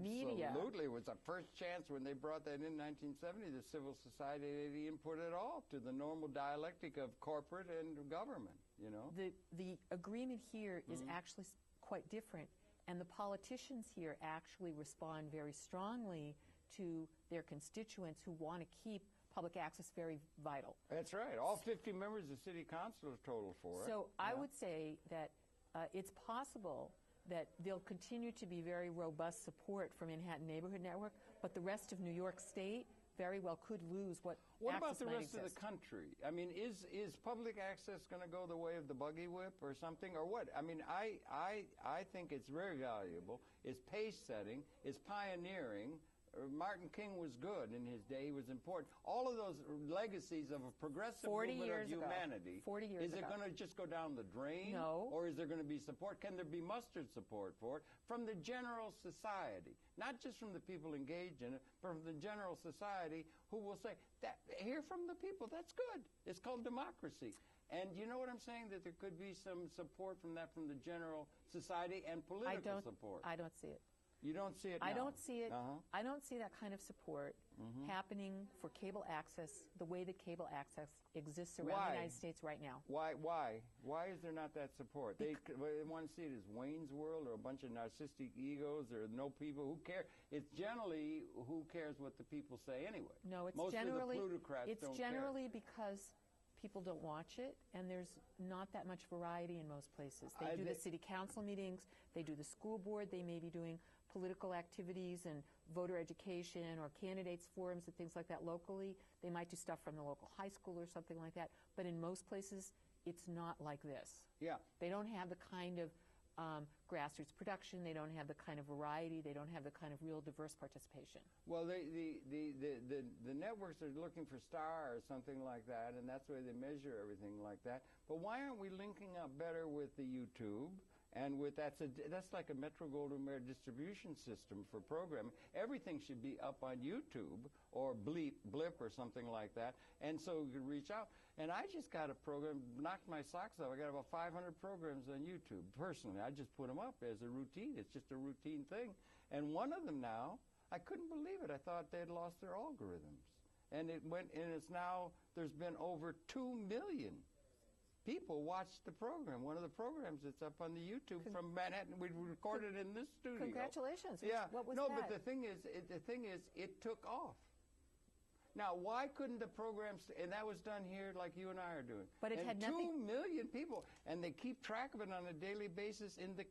[SPEAKER 2] media.
[SPEAKER 1] Absolutely. It was the first chance when they brought that in 1970, the civil society had any input at all to the normal dialectic of corporate and government, you know.
[SPEAKER 2] The agreement here is actually quite different, and the politicians here actually respond very strongly to their constituents who want to keep public access very vital.
[SPEAKER 1] That's right. All 50 members of city council have totaled for it.
[SPEAKER 2] So I would say that it's possible that there'll continue to be very robust support for Manhattan Neighborhood Network, but the rest of New York State very well could lose what
[SPEAKER 1] about the rest
[SPEAKER 2] exist.
[SPEAKER 1] of the country? I mean, is public access going to go the way of the buggy whip or something, or what? I mean, I think it's very valuable. It's pace-setting. It's pioneering. Martin King was good in his day. He was important. All of those legacies of a progressive movement of humanity.
[SPEAKER 2] 40 years
[SPEAKER 1] ago. Is it going to just go down the drain?
[SPEAKER 2] No.
[SPEAKER 1] Or is there going to be support? Can there be mustered support for it from the general society? Not just from the people engaged in it, but from the general society who will say, hear from the people. That's good. It's called democracy. And you know what I'm saying? That there could be some support from that from the general society and political support.
[SPEAKER 2] I don't see it.
[SPEAKER 1] You don't see it now?
[SPEAKER 2] I don't see it. I don't see that kind of support happening for cable access the way that cable access exists around the United States right now.
[SPEAKER 1] Why? Why is there not that support? They want to see it as Wayne's World or a bunch of narcissistic egos or no people who care. It's generally who cares what the people say anyway.
[SPEAKER 2] No, it's
[SPEAKER 1] Most
[SPEAKER 2] generally
[SPEAKER 1] of the plutocrats don't care.
[SPEAKER 2] Because people don't watch it, and there's not that much variety in most places. They do the city council meetings, they do the school board, they may be doing political activities and voter education or candidates forums and things like that locally. They might do stuff from the local high school or something like that, but in most places, it's not like this.
[SPEAKER 1] Yeah.
[SPEAKER 2] They don't have the kind of grassroots production, they don't have the kind of variety, they don't have the kind of real diverse participation.
[SPEAKER 1] Well, the networks are looking for star or something like that, and that's the way they measure everything like that. But why aren't we linking up better with the YouTube? And with that's like a Metro-Goldwyn-Mayer distribution system for programming. Everything should be up on YouTube or Blip or something like that, and so you can reach out. And I just got a program, knocked my socks off. I got about 500 programs on YouTube. Personally, I just put them up as a routine. It's just a routine thing. And one of them now, I couldn't believe it. I thought they'd lost their algorithms. And it went, and it's now, there's been over 2 million people watched the program. One of the programs that's up on the YouTube from Manhattan. We recorded in this studio.
[SPEAKER 2] Congratulations.
[SPEAKER 1] Yeah.
[SPEAKER 2] What was
[SPEAKER 1] that?
[SPEAKER 2] But
[SPEAKER 1] the thing is, it took off. Now, why couldn't the programs, and that was done here like you and I are doing.
[SPEAKER 2] But it
[SPEAKER 1] and
[SPEAKER 2] had nothing.
[SPEAKER 1] 2 million people, and they keep track of it on a daily basis in the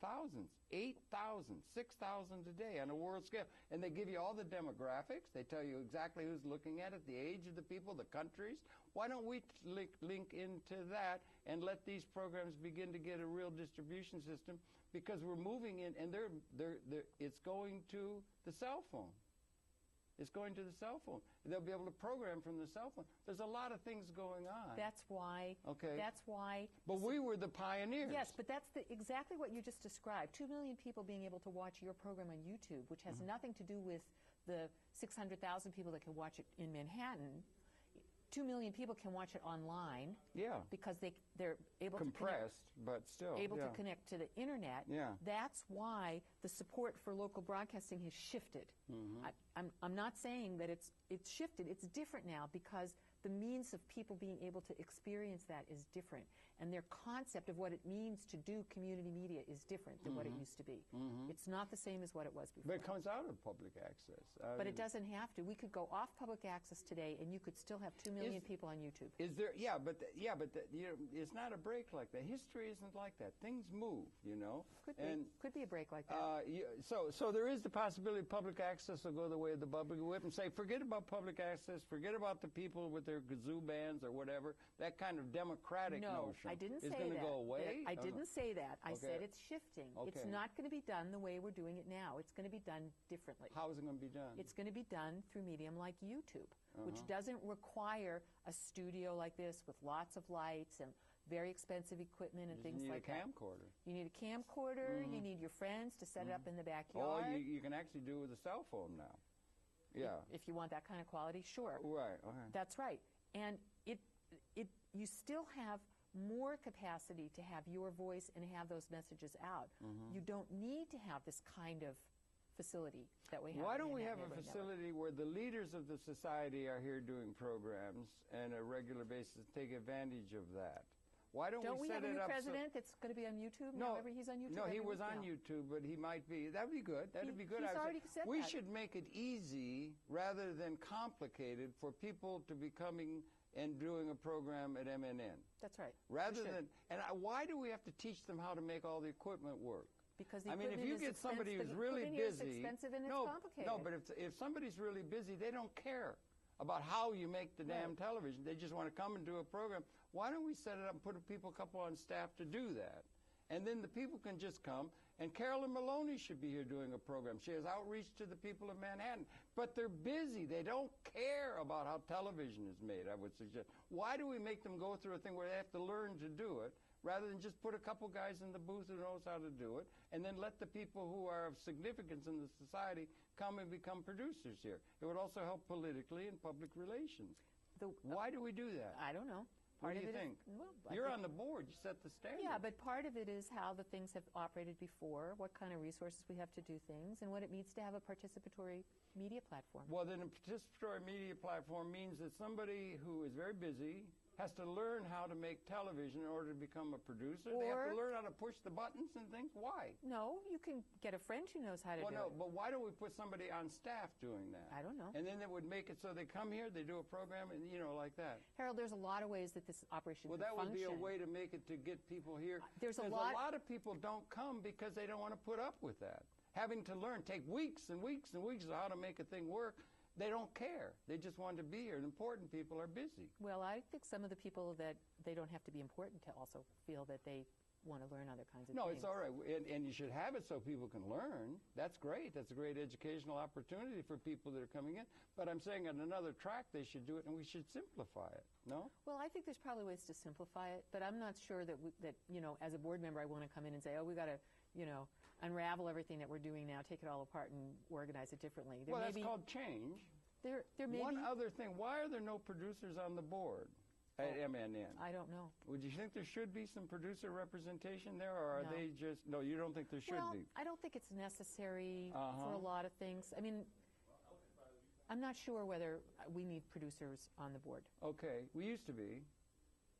[SPEAKER 1] thousands, 8,000, 6,000 a day on a world scale. And they give you all the demographics. They tell you exactly who's looking at it, the age of the people, the countries. Why don't we link into that and let these programs begin to get a real distribution system? Because we're moving in, and it's going to the cell phone. It's going to the cell phone. They'll be able to program from the cell phone. There's a lot of things going on.
[SPEAKER 2] That's why.
[SPEAKER 1] Okay.
[SPEAKER 2] That's why.
[SPEAKER 1] But we were the pioneers.
[SPEAKER 2] Yes, but that's exactly what you just described. 2 million people being able to watch your program on YouTube, which has nothing to do with the 600,000 people that can watch it in Manhattan. 2 million people can watch it online.
[SPEAKER 1] Yeah.
[SPEAKER 2] Because they're able
[SPEAKER 1] compressed, but still
[SPEAKER 2] able to connect to the internet.
[SPEAKER 1] Yeah.
[SPEAKER 2] That's why the support for local broadcasting has shifted. I'm not saying that it's shifted. It's different now because the means of people being able to experience that is different, and their concept of what it means to do community media is different than what it used to be. It's not the same as what it was before.
[SPEAKER 1] But it comes out of public access.
[SPEAKER 2] But it doesn't have to. We could go off public access today, and you could still have 2 million people on YouTube.
[SPEAKER 1] Is there? Yeah, but you know, it's not a break like that. History isn't like that. Things move, you know.
[SPEAKER 2] Could be a break like that.
[SPEAKER 1] So there is the possibility public access will go the way of the bubble whip and say, forget about public access, forget about the people with their kazoo bands or whatever. That kind of democratic notion
[SPEAKER 2] I didn't
[SPEAKER 1] is
[SPEAKER 2] say
[SPEAKER 1] going to
[SPEAKER 2] that.
[SPEAKER 1] go away.
[SPEAKER 2] I didn't say that. I said it's shifting.
[SPEAKER 1] Okay.
[SPEAKER 2] It's not going to be done the way we're doing it now. It's going to be done differently.
[SPEAKER 1] How is it going to be done?
[SPEAKER 2] It's going to be done through medium like YouTube, which doesn't require a studio like this with lots of lights and very expensive equipment and things like that.
[SPEAKER 1] You need a camcorder.
[SPEAKER 2] You need a camcorder. You need your friends to set it up in the backyard.
[SPEAKER 1] Oh, you can actually do it with a cell phone now. Yeah.
[SPEAKER 2] If you want that kind of quality, sure.
[SPEAKER 1] Right. Okay.
[SPEAKER 2] That's right. And you still have more capacity to have your voice and have those messages out. You don't need to have this kind of facility that we have.
[SPEAKER 1] Why don't we have a facility where the leaders of the society are here doing programs and a regular basis take advantage of that? Why don't we set it up?
[SPEAKER 2] Don't we have a new president that's going to be on YouTube?
[SPEAKER 1] No,
[SPEAKER 2] he's on YouTube.
[SPEAKER 1] No, he was on YouTube, but he might be. That would be good. That would be good.
[SPEAKER 2] He's already said
[SPEAKER 1] we
[SPEAKER 2] that.
[SPEAKER 1] should make it easy rather than complicated for people to be coming and doing a program at MNN.
[SPEAKER 2] That's right.
[SPEAKER 1] Rather than, why do we have to teach them how to make all the equipment work?
[SPEAKER 2] Because the
[SPEAKER 1] I mean, if you get somebody who's really busy,
[SPEAKER 2] expensive and it's complicated.
[SPEAKER 1] No, but if somebody's really busy, they don't care about how you make the damn television. They just want to come and do a program. Why don't we set it up and put a couple on staff to do that? And then the people can just come. And Carolyn Maloney should be here doing a program. She has outreach to the people of Manhattan. But they're busy. They don't care about how television is made, I would suggest. Why do we make them go through a thing where they have to learn to do it, rather than just put a couple guys in the booth who knows how to do it, and then let the people who are of significance in the society come and become producers here? It would also help politically and public relations. Why do we do that?
[SPEAKER 2] I don't know.
[SPEAKER 1] What do you think?
[SPEAKER 2] Well,
[SPEAKER 1] You're on the board. You set the standard.
[SPEAKER 2] Yeah, but part of it is how the things have operated before, what kind of resources we have to do things, and what it means to have a participatory media platform.
[SPEAKER 1] Well, then a participatory media platform means that somebody who is very busy has to learn how to make television in order to become a producer. They have to learn how to push the buttons and things. Why?
[SPEAKER 2] No, you can get a friend who knows how to do it.
[SPEAKER 1] Well, no, but why don't we put somebody on staff doing that?
[SPEAKER 2] I don't know.
[SPEAKER 1] And then it would make it so they come here, they do a program, and like that.
[SPEAKER 2] Harold, there's a lot of ways that this operation
[SPEAKER 1] could function. Well, that would be a way to make it to get people here.
[SPEAKER 2] There's a
[SPEAKER 1] lot of people don't come because they don't want to put up with that. Having to learn, take weeks and weeks and weeks of how to make a thing work. They don't care. They just want to be here. And important people are busy.
[SPEAKER 2] Well, I think some of the people that they don't have to be important to also feel that they want to learn other kinds of things.
[SPEAKER 1] No, it's all right. And you should have it so people can learn. That's great. That's a great educational opportunity for people that are coming in. But I'm saying on another track they should do it, and we should simplify it. No?
[SPEAKER 2] Well, I think there's probably ways to simplify it, but I'm not sure that, as a board member, I want to come in and say, we got to, unravel everything that we're doing now, take it all apart and organize it differently.
[SPEAKER 1] That's called change.
[SPEAKER 2] There may
[SPEAKER 1] One
[SPEAKER 2] be
[SPEAKER 1] other thing. Why are there no producers on the board at MNN?
[SPEAKER 2] I don't know.
[SPEAKER 1] Would you think there should be some producer representation there, or are they just... No, you don't think there should be?
[SPEAKER 2] I don't think it's necessary for a lot of things. I mean, I'm not sure whether we need producers on the board.
[SPEAKER 1] Okay. We used to be.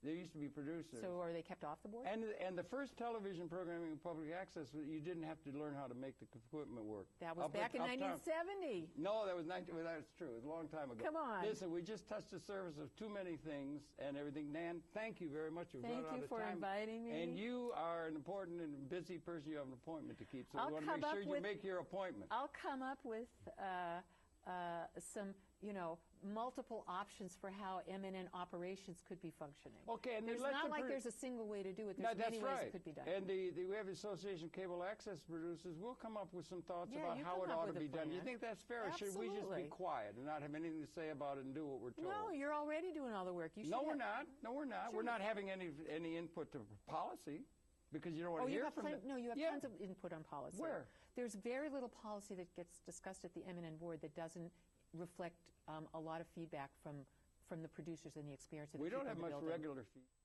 [SPEAKER 1] There used to be producers.
[SPEAKER 2] So are they kept off the board?
[SPEAKER 1] And the first television programming in public access, you didn't have to learn how to make the equipment work.
[SPEAKER 2] That was back in 1970.
[SPEAKER 1] No, that was that's true. It was a long time ago.
[SPEAKER 2] Come on.
[SPEAKER 1] Listen, we just touched the surface of too many things and everything. Nan, thank you very much.
[SPEAKER 2] Thank you for inviting me.
[SPEAKER 1] And you are an important and busy person. You have an appointment to keep, so we want to make sure you make your appointment.
[SPEAKER 2] I'll come up with some, multiple options for how MNN operations could be functioning.
[SPEAKER 1] Okay, and
[SPEAKER 2] there's not like there's a single way to do it. There's many ways it could be done.
[SPEAKER 1] And we have the Association of Cable Access Producers. We'll come up with some thoughts about how it ought to be done. You think that's fair? Or should we just be quiet and not have anything to say about it and do what we're told?
[SPEAKER 2] No, you're already doing all the work.
[SPEAKER 1] No, we're not. No, we're not. Sure. We're not having any input to policy. Because you don't want to hear from them.
[SPEAKER 2] No, you have tons of input on policy.
[SPEAKER 1] Where?
[SPEAKER 2] There's very little policy that gets discussed at the MNN board that doesn't reflect a lot of feedback from the producers and the experience of the people in the building.
[SPEAKER 1] We don't have much regular feedback.